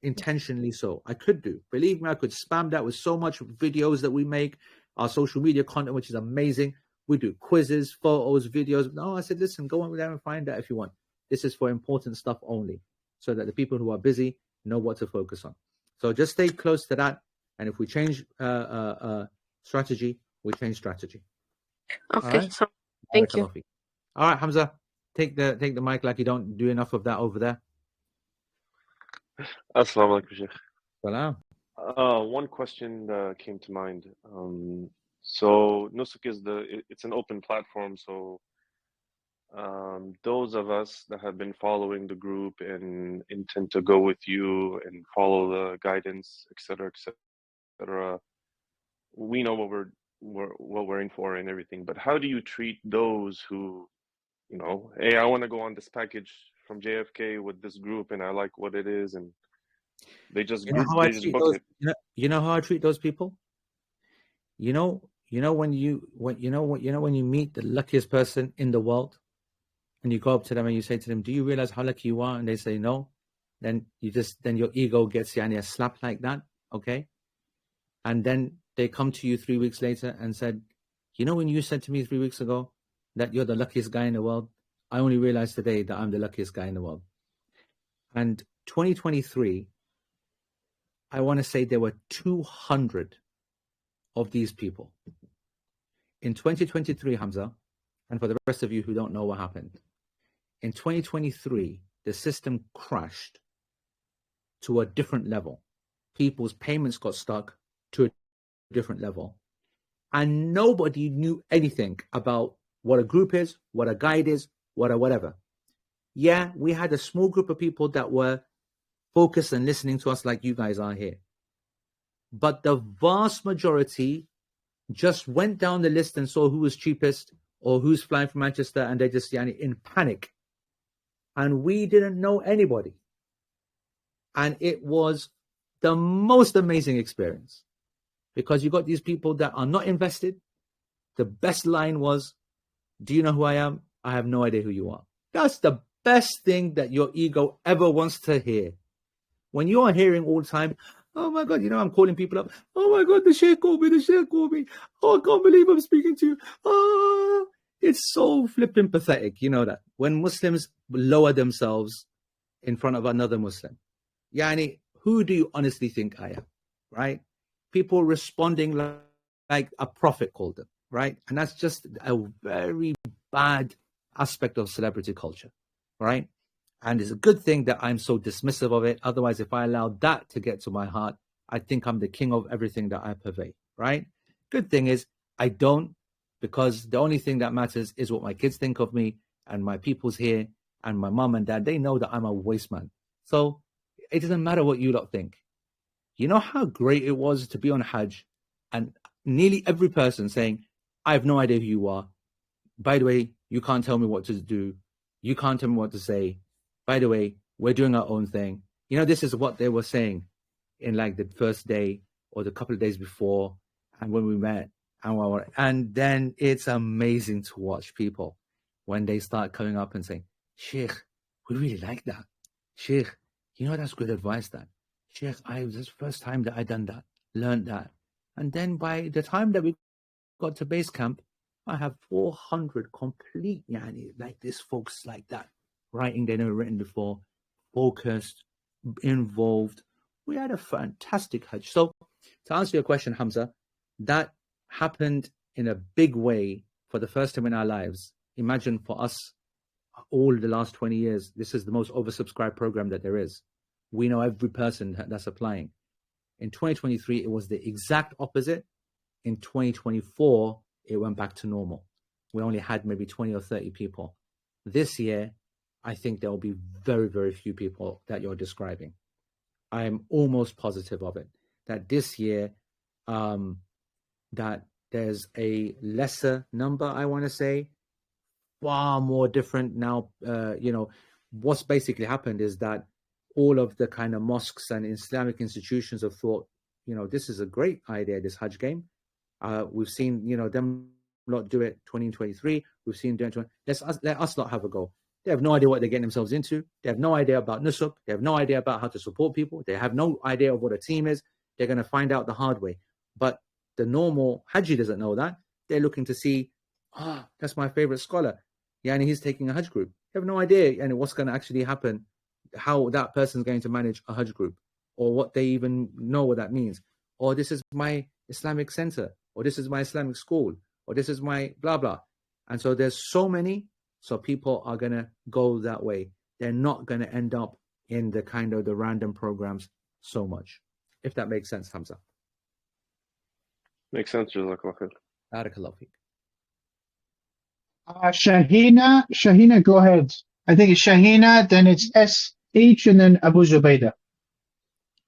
Intentionally so. I could do. Believe me, I could spam that with so much videos that we make, our social media content, which is amazing. We do quizzes, photos, videos. No, I said, listen, go on there and find that if you want. This is for important stuff only, so that the people who are busy know what to focus on. So just stay close to that. And if we change strategy, we change strategy. Okay, all right? so thank you. All right, Hamza, take the mic like you don't do enough of that over there. Assalamu alaikum, Shaykh. Salam. One question came to mind. So Nusuk it's an open platform, so those of us that have been following the group and intend to go with you and follow the guidance, etc., we know what we're in for and everything. But how do you treat those who, hey, I want to go on this package from JFK with this group and I like what it is, and They just You know how I they just treat book those. it. You know how I treat those people. When you meet the luckiest person in the world, and you go up to them and you say to them, "Do you realize how lucky you are?" And they say no. Then your ego gets a slap like that, okay? And then they come to you 3 weeks later and said, when you said to me 3 weeks ago that you're the luckiest guy in the world, I only realized today that I'm the luckiest guy in the world. And 2023, I want to say there were 200 of these people. In 2023, Hamza, and for the rest of you who don't know what happened, in 2023, the system crashed to a different level. People's payments got stuck to a different level. And nobody knew anything about what a group is, what a guide is, what a whatever. Yeah, we had a small group of people that were focused and listening to us like you guys are here. But the vast majority just went down the list and saw who was cheapest or who's flying from Manchester, and they just in panic. And we didn't know anybody. And it was the most amazing experience because you got these people that are not invested. The best line was, "Do you know who I am? I have no idea who you are." That's the best thing that your ego ever wants to hear. When you are hearing all the time, "Oh my God, I'm calling people up. Oh my God, the Shaykh called me, Oh, I can't believe I'm speaking to you. Oh," it's so flipping pathetic, you know that. When Muslims lower themselves in front of another Muslim, Yani, who do you honestly think I am, right? People responding like a prophet called them, right? And that's just a very bad aspect of celebrity culture, right? And it's a good thing that I'm so dismissive of it. Otherwise, if I allowed that to get to my heart, I think I'm the king of everything that I pervade, right? Good thing is I don't, because the only thing that matters is what my kids think of me and my people's here and my mom and dad. They know that I'm a waste man. So it doesn't matter what you lot think. You know how great it was to be on Hajj and nearly every person saying, "I have no idea who you are. By the way, you can't tell me what to do. You can't tell me what to say. By the way, we're doing our own thing." This is what they were saying in like the first day or the couple of days before and when we met. And then it's amazing to watch people when they start coming up and saying, "Sheikh, we really like that. Sheikh, that's good advice, that. Sheikh, this is the first time that I done that, learned that." And then by the time that we got to base camp, I have 400 complete, like this folks like that, writing they never written before, focused, involved. We had a fantastic Hajj. So to answer your question, Hamza, that happened in a big way for the first time in our lives. Imagine for us, all the last 20 years, this is the most oversubscribed program that there is. We know every person that's applying. In 2023, it was the exact opposite. In 2024, it went back to normal. We only had maybe 20 or 30 people. This year, I think there will be very, very few people that you're describing. I'm almost positive of it, that this year, that there's a lesser number, I want to say, far more different now. What's basically happened is that all of the kind of mosques and Islamic institutions have thought, this is a great idea, this Hajj game. We've seen, them lot do it 2023. We've seen them doing it. Let us not have a go. They have no idea what they're getting themselves into. They have no idea about nusuk. They have no idea about how to support people. They have no idea of what a team is. They're going to find out the hard way. But the normal Hajji doesn't know that. They're looking to see, that's my favorite scholar. And he's taking a Hajj group. They have no idea what's going to actually happen, how that person's going to manage a Hajj group, or what they even know what that means. Or this is my Islamic center, or this is my Islamic school, or this is my blah, blah. And so there's so many, so people are going to go that way. They're not going to end up in the kind of the random programs so much. If that makes sense, Hamza. Makes sense, Jazakallah khair. Barakallahu feek. Shahina, go ahead. I think it's Shahina, then it's SH, and then Abu Zubaydah.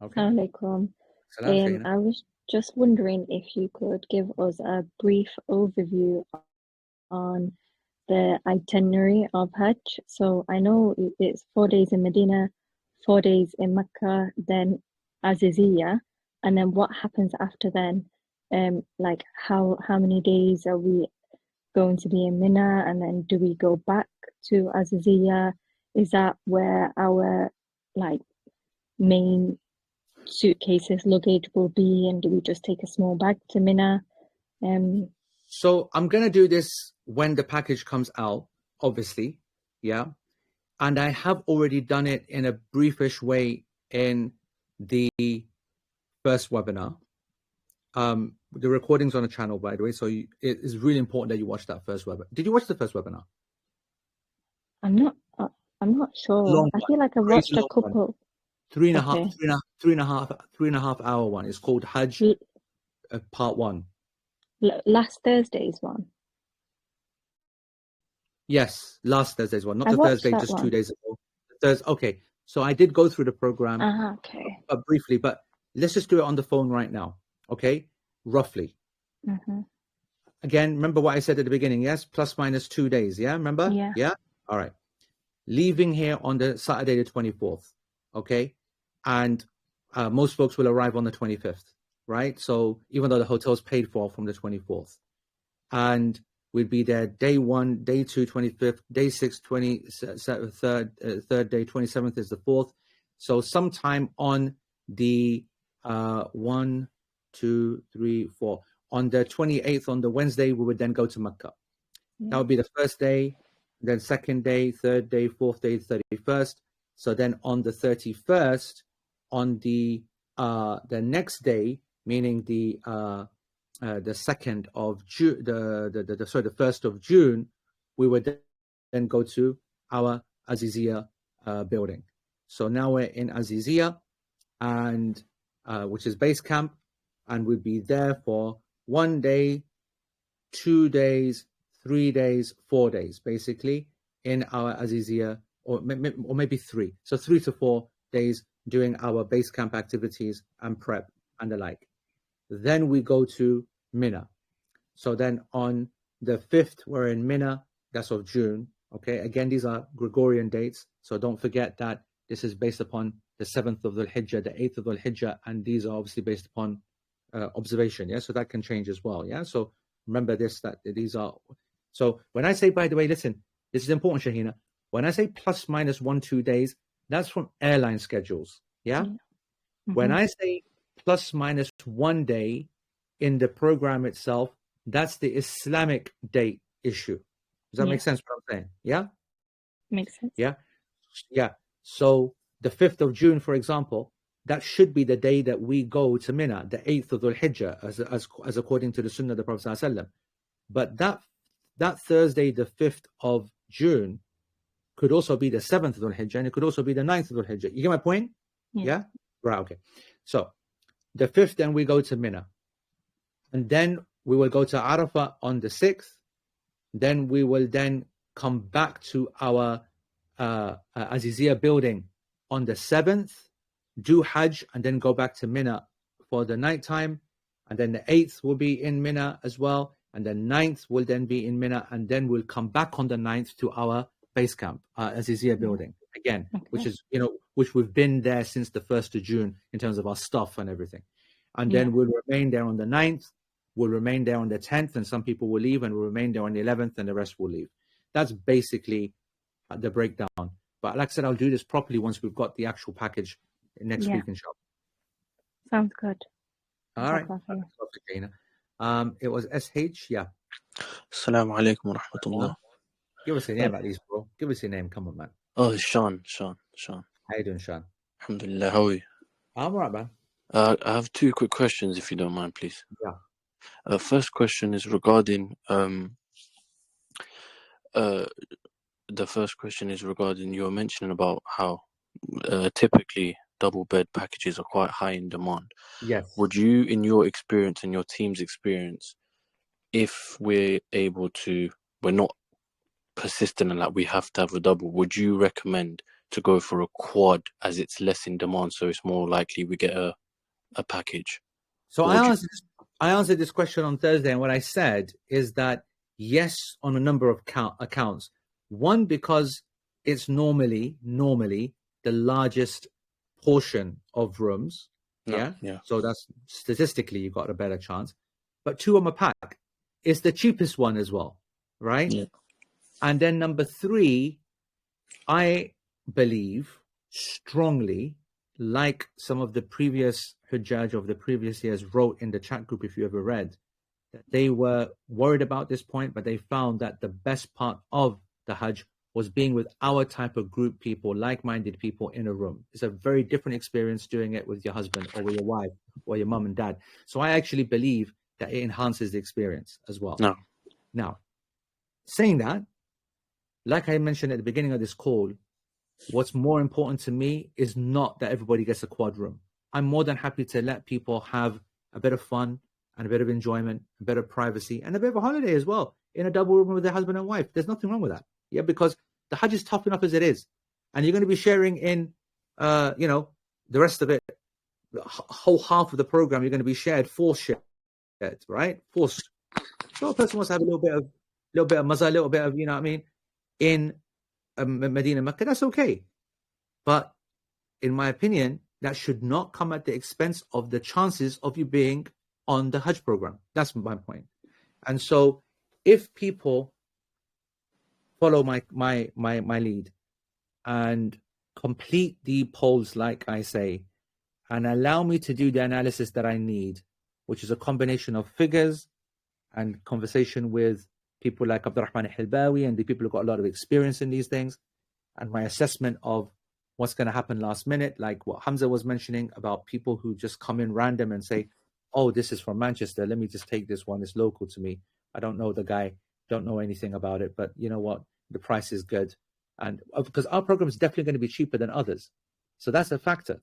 Okay. Assalamualaikum. Salam, I was just wondering if you could give us a brief overview on the itinerary of Hajj. So I know it's 4 days in Medina, 4 days in Makkah, then Aziziyah, and then what happens after then? Like how many days are we going to be in Mina, and then do we go back to Aziziyah? Is that where our like main suitcases luggage will be, and do we just take a small bag to Mina? So I'm gonna do this when the package comes out, obviously, yeah. And I have already done it in a briefish way in the first webinar. The recording's on the channel, by the way, so it is really important that you watch that first webinar. Did you watch the first webinar? I'm not sure. Long I one. feel like I Crazy watched a long one. couple. Three and a half hour one. It's called Hajj Part 1. Last Thursday's one. Yes, last Thursday's one, not I the watched Thursday, that just one. 2 days ago. Okay, so I did go through the program Okay. briefly, but let's just do it on the phone right now, okay? Roughly. Mm-hmm. Again, remember what I said at the beginning, yes? Plus minus 2 days, yeah? Remember? Yeah. All right. Leaving here on the Saturday the 24th, okay? And most folks will arrive on the 25th, right? So even though the hotel's paid for from the 24th. And we'd be there day 1, day 2, 25th, day 6, 23rd, third day, 27th is the 4th. So sometime on the 1, 2, 3, 4. On the 28th, on the Wednesday, we would then go to Makkah. Yeah. That would be the first day, then second day, third day, fourth day, 31st. So then on the 31st, on the next day, meaning the 2nd of June, the 1st of June, we would then go to our Aziziyah building. So now we're in Aziziyah, and which is base camp, and we'd be there for 1 day, 2 days, 3 days, 4 days, basically in our Aziziyah, or maybe 3. So 3 to 4 days doing our base camp activities and prep and the like. Then we go to Mina. So then on the 5th, we're in Mina, that's of June. Okay, again, these are Gregorian dates. So don't forget that this is based upon the 7th of the Hijjah, the 8th of the Hijjah, and these are obviously based upon observation. Yeah, so that can change as well. Yeah, so remember this, that these are. So when I say, by the way, listen, this is important, Shahina. When I say plus minus 1-2 days, that's from airline schedules. Yeah. Mm-hmm. When I say plus minus 1 day in the program itself, that's the Islamic date issue. Does that make sense what I'm saying? Yeah? Makes sense. Yeah? Yeah. So the 5th of June, for example, that should be the day that we go to Mina, the 8th of Dhul Hijjah, as according to the Sunnah of the Prophet ﷺ. But that Thursday, the 5th of June, could also be the 7th of Dhul Hijjah, and it could also be the 9th of Dhul Hijjah. You get my point? Yeah? Right, okay. So the 5th, then we go to Mina. And then we will go to Arafah on the 6th. Then we will then come back to our Aziziyah building on the 7th, do Hajj, and then go back to Mina for the nighttime. And then the 8th will be in Mina as well. And the 9th will then be in Mina. And then we'll come back on the 9th to our base camp, Aziziyah building again, which is, which we've been there since the 1st of June in terms of our stuff and everything. And then we'll remain there on the 9th. We'll remain there on the 10th, and some people will leave, and we'll remain there on the 11th, and the rest will leave. That's basically the breakdown. But like I said, I'll do this properly once we've got the actual package next week, inshallah. Sounds good. All right. It was SH, yeah. Assalamu alaikum wa rahmatullah. Give us a name at least, bro. Give us a name. Come on, man. Oh, Sean. How you doing, Sean? Alhamdulillah. How are you? I'm all right, man. I have 2 quick questions, if you don't mind, please. Yeah. First question is regarding the first question is regarding you were mentioning about how typically double bed packages are quite high in demand. Yes. Would you, in your experience and your team's experience, if we're not persistent and like we have to have a double, would you recommend to go for a quad as it's less in demand, so it's more likely we get a package? So I answered this question on Thursday, and what I said is that yes, on a number of accounts. One, because it's normally the largest portion of rooms. No, Yeah. So that's statistically you got a better chance. But 2 on a pack is the cheapest one as well, right? Yeah. And then number 3, I believe strongly, like some of the previous Hujjaj of the previous years wrote in the chat group, if you ever read, that they were worried about this point, but they found that the best part of the Hajj was being with our type of group people, like-minded people in a room. It's a very different experience doing it with your husband or with your wife or your mum and dad. So I actually believe that it enhances the experience as well. No. Now, saying that, like I mentioned at the beginning of this call, what's more important to me is not that everybody gets a quad room. I'm more than happy to let people have a bit of fun and a bit of enjoyment, a bit of privacy, and a bit of a holiday as well in a double room with their husband and wife. There's nothing wrong with that. Yeah, because the Hajj is tough enough as it is. And you're going to be sharing in, the rest of it, the whole half of the program, you're going to be forced, right? Forced. So a person wants to have a little bit of mazza, a little bit of, in Medina, Makkah, that's okay. But in my opinion, that should not come at the expense of the chances of you being on the Hajj program. That's my point. And so if people follow my lead and complete the polls, like I say, and allow me to do the analysis that I need, which is a combination of figures and conversation with people like Abdurrahman al-Hilbawi and the people who got a lot of experience in these things, and my assessment of what's going to happen last minute, like what Hamza was mentioning about people who just come in random and say, oh, this is from Manchester, let me just take this one, it's local to me. I don't know the guy, don't know anything about it, but you know what, the price is good. And because our program is definitely going to be cheaper than others. So that's a factor.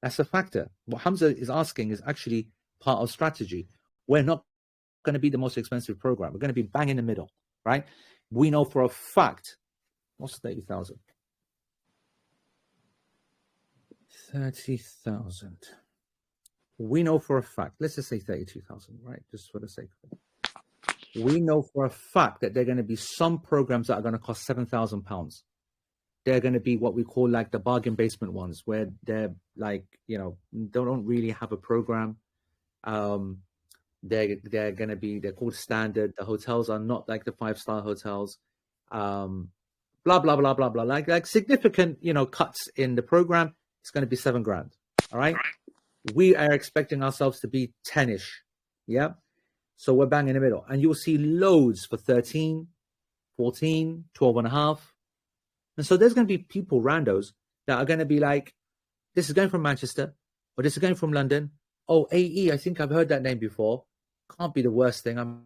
That's a factor. What Hamza is asking is actually part of strategy. We're not going to be the most expensive program. We're going to be bang in the middle, right? We know for a fact, what's 30,000? 30,000. We know for a fact, let's just say 32,000, right? Just for the sake of it. We know for a fact that there are going to be some programs that are going to cost £7,000. They're going to be what we call like the bargain basement ones, where they're like, they don't really have a program. They're called standard. The hotels are not like the 5-star hotels. Blah blah blah blah blah. Like significant, cuts in the program. It's going to be $7,000. All right. We are expecting ourselves to be 10-ish. Yeah. So we're bang in the middle, and you'll see loads for 13, 14, 12 and a half. And so there's going to be people, randos, that are going to be like, this is going from Manchester, or this is going from London. Oh, AE, I think I've heard that name before. Can't be the worst thing. I'm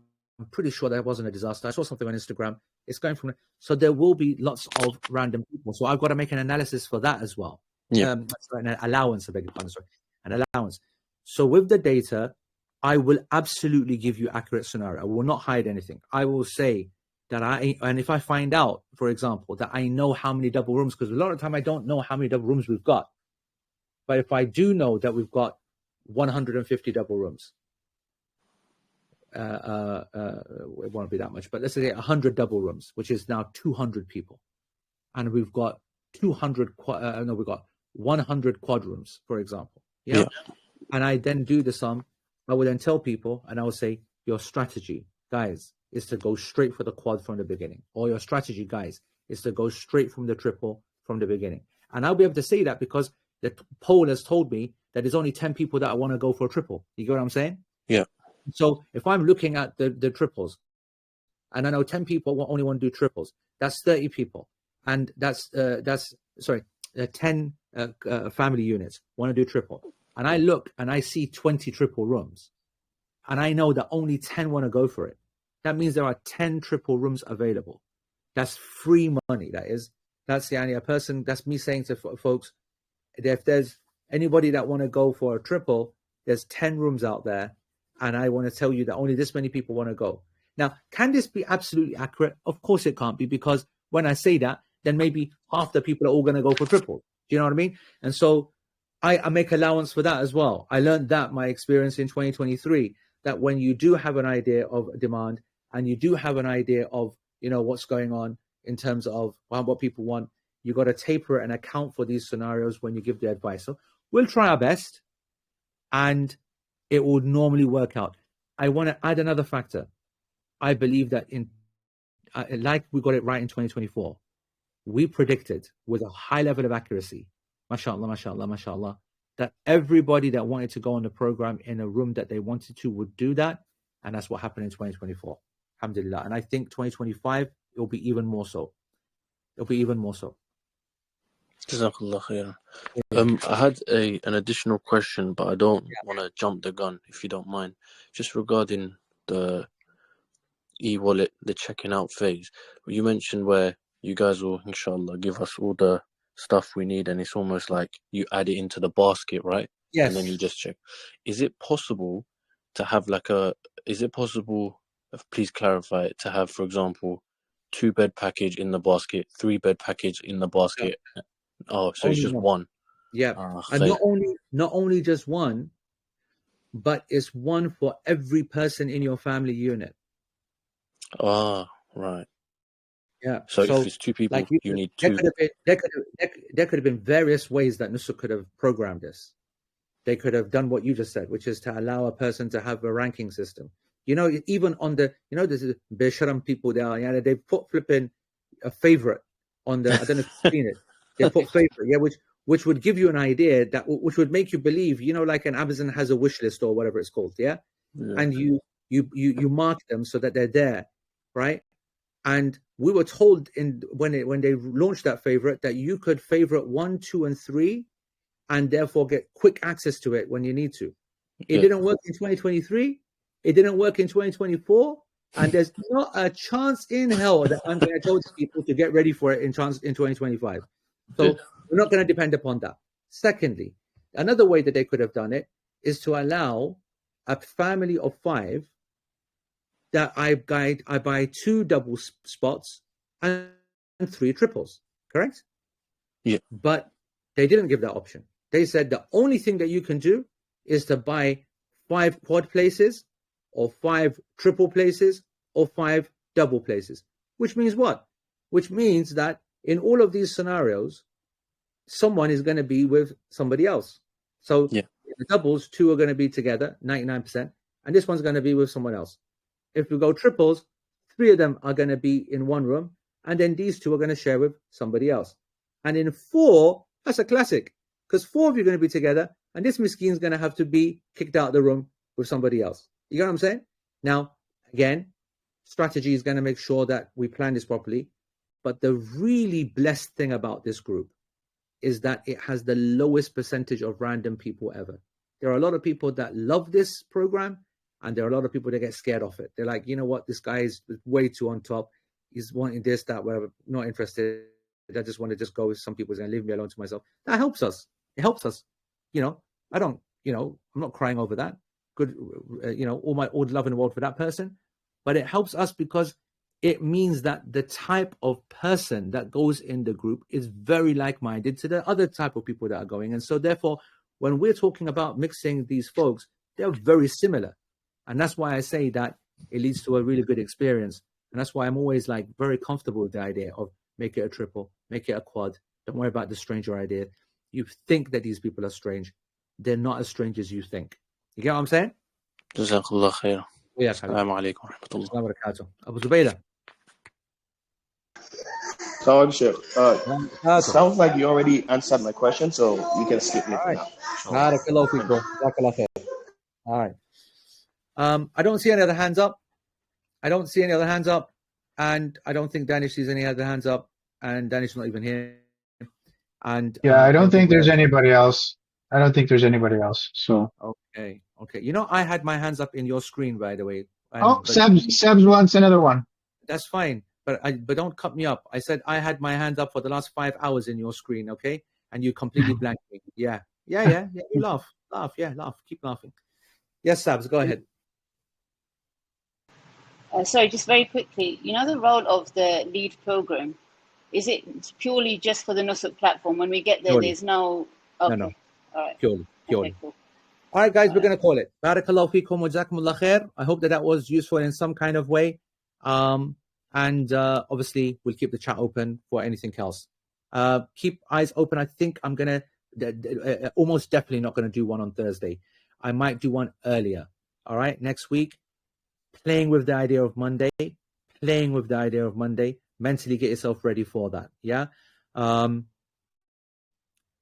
pretty sure that wasn't a disaster. I saw something on Instagram. It's going from, so there will be lots of random people. So I've got to make an analysis for that as well. Yeah. An allowance, I beg your pardon, sorry. An allowance. So with the data, I will absolutely give you accurate scenario. I will not hide anything. I will say that and if I find out, for example, that I know how many double rooms, because a lot of the time I don't know how many double rooms we've got. But if I do know that we've got 150 double rooms, it won't be that much, but let's say 100 double rooms, which is now 200 people. And we've got 100 quad rooms, for example. Yeah. And I then do the sum. I will then tell people, and I will say, your strategy, guys, is to go straight for the quad from the beginning. Or your strategy, guys, is to go straight from the triple from the beginning. And I'll be able to say that because the poll has told me that there's only 10 people that want to go for a triple. You get what I'm saying? Yeah. So if I'm looking at the triples, and I know 10 people only want to do triples, that's 30 people. And that's 10 family units want to do triple. And I look and I see 20 triple rooms, and I know that only 10 want to go for it. That means there are 10 triple rooms available. That's free money. That's a person. That's me saying to folks, if there's anybody that want to go for a triple, there's 10 rooms out there, and I want to tell you that only this many people want to go. Now, can this be absolutely accurate? Of course it can't be, because when I say that, then maybe half the people are all going to go for triple. Do you know what I mean? And so I make allowance for that as well. I learned that, my experience in 2023, that when you do have an idea of demand and you do have an idea of, what's going on in terms of what people want, You got to taper it and account for these scenarios when you give the advice. So we'll try our best, and it will normally work out. I want to add another factor. I believe that like we got it right in 2024, we predicted with a high level of accuracy, mashallah, mashallah, mashallah, that everybody that wanted to go on the program in a room that they wanted to would do that. And that's what happened in 2024. Alhamdulillah. And I think 2025, it'll be even more so. It'll be even more so. Jazakallah khairan. I had an additional question, but I don't want to jump the gun, if you don't mind. Just regarding the eWallet, the checking out phase. You mentioned where you guys will, inshallah, give us all the stuff we need, and it's almost like you add it into the basket, right? Yes. And then you just check. Is it possible to have please clarify it, to have, for example, 2-bed package in the basket, 3-bed package in the basket? Yeah. Oh, so only it's just one. Yeah. And not only just one, but it's one for every person in your family unit. Ah, right. Yeah. So if it's 2 people, like you need 2. There could have been various ways that Nusuk could have programmed this. They could have done what you just said, which is to allow a person to have a ranking system. You know, even on the, this is Besharam people there, yeah, they put flipping a favorite on the, I don't know if you've seen it. They put favorite, yeah, which would give you an idea which would make you believe, like an Amazon has a wish list or whatever it's called, yeah? And you mark them so that they're there, right? And we were told when they launched that favorite that you could favorite 1, 2, and 3, and therefore get quick access to it when you need to. It didn't work in 2023. It didn't work in 2024. And there's not a chance in hell that I'm going to tell people to get ready for it in 2025. So we're not going to depend upon that. Secondly, another way that they could have done it is to allow a family of 5 that I buy 2 double spots and 3 triples, correct? Yeah. But they didn't give that option. They said the only thing that you can do is to buy 5 quad places or 5 triple places or 5 double places. Which means what? Which means that in all of these scenarios, someone is going to be with somebody else. So in the doubles, 2 are going to be together, 99%, and this one's going to be with someone else. If we go triples, 3 of them are going to be in one room, and then these 2 are going to share with somebody else. And in 4, that's a classic, because 4 of you are going to be together, and this miskeen is going to have to be kicked out of the room with somebody else. You get what I'm saying? Now, again, strategy is going to make sure that we plan this properly. But the really blessed thing about this group is that it has the lowest percentage of random people ever. There are a lot of people that love this program, and there are a lot of people that get scared of it. They're like, you know what, this guy is way too on top. He's wanting this, that, whatever. Not interested. I just want to just go with some people. Going to leave me alone to myself. That helps us. It helps us. I'm not crying over that. Good, all the love in the world for that person. But it helps us because it means that the type of person that goes in the group is very like-minded to the other type of people that are going. And so therefore, when we're talking about mixing these folks, they're very similar. And that's why I say that it leads to a really good experience. And that's why I'm always very comfortable with the idea of make it a triple, make it a quad. Don't worry about the stranger idea. You think that these people are strange. They're not as strange as you think. You get what I'm saying? Jazakallah khair. Assalamu alaikum wa rahmatullah. Assalamu alaikum. Abu Zubaydah. Sounds like you already answered my question, so you can skip me for now. All right. I don't see any other hands up. And I don't think Danish sees any other hands up. And Danish is not even here. And I don't think there's anybody else. So okay. I had my hands up in your screen, by the way. Seb's wants another one. That's fine, but don't cut me up. I said I had my hands up for the last 5 hours in your screen, okay? And you completely blanked me. Yeah. You laugh. Keep laughing. Yes, Sabs, go ahead. Sorry, just very quickly. The role of the lead program, is it purely just for the Nusuk platform? When we get there, there's no... Okay. No. All right. Purely. Okay, cool. All right, guys, we're going to call it. Barakallahu feekum wa jazakumullah khair. I hope that was useful in some kind of way. And obviously, we'll keep the chat open for anything else. Keep eyes open. I think I'm gonna almost definitely not gonna do one on Thursday. I might do one earlier. All right, next week. Playing with the idea of Monday. Mentally get yourself ready for that. Yeah.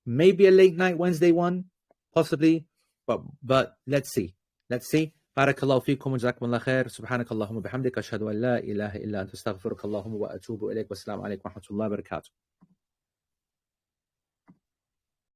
Maybe a late night Wednesday one, possibly, but let's see. بارك الله فيكم وجزاكم الله خير. سبحانك اللهم وبحمدك أشهد أن لا إله إلا أنت أستغفرك اللهم وأتوب إليك. والسلام عليكم ورحمة الله وبركاته.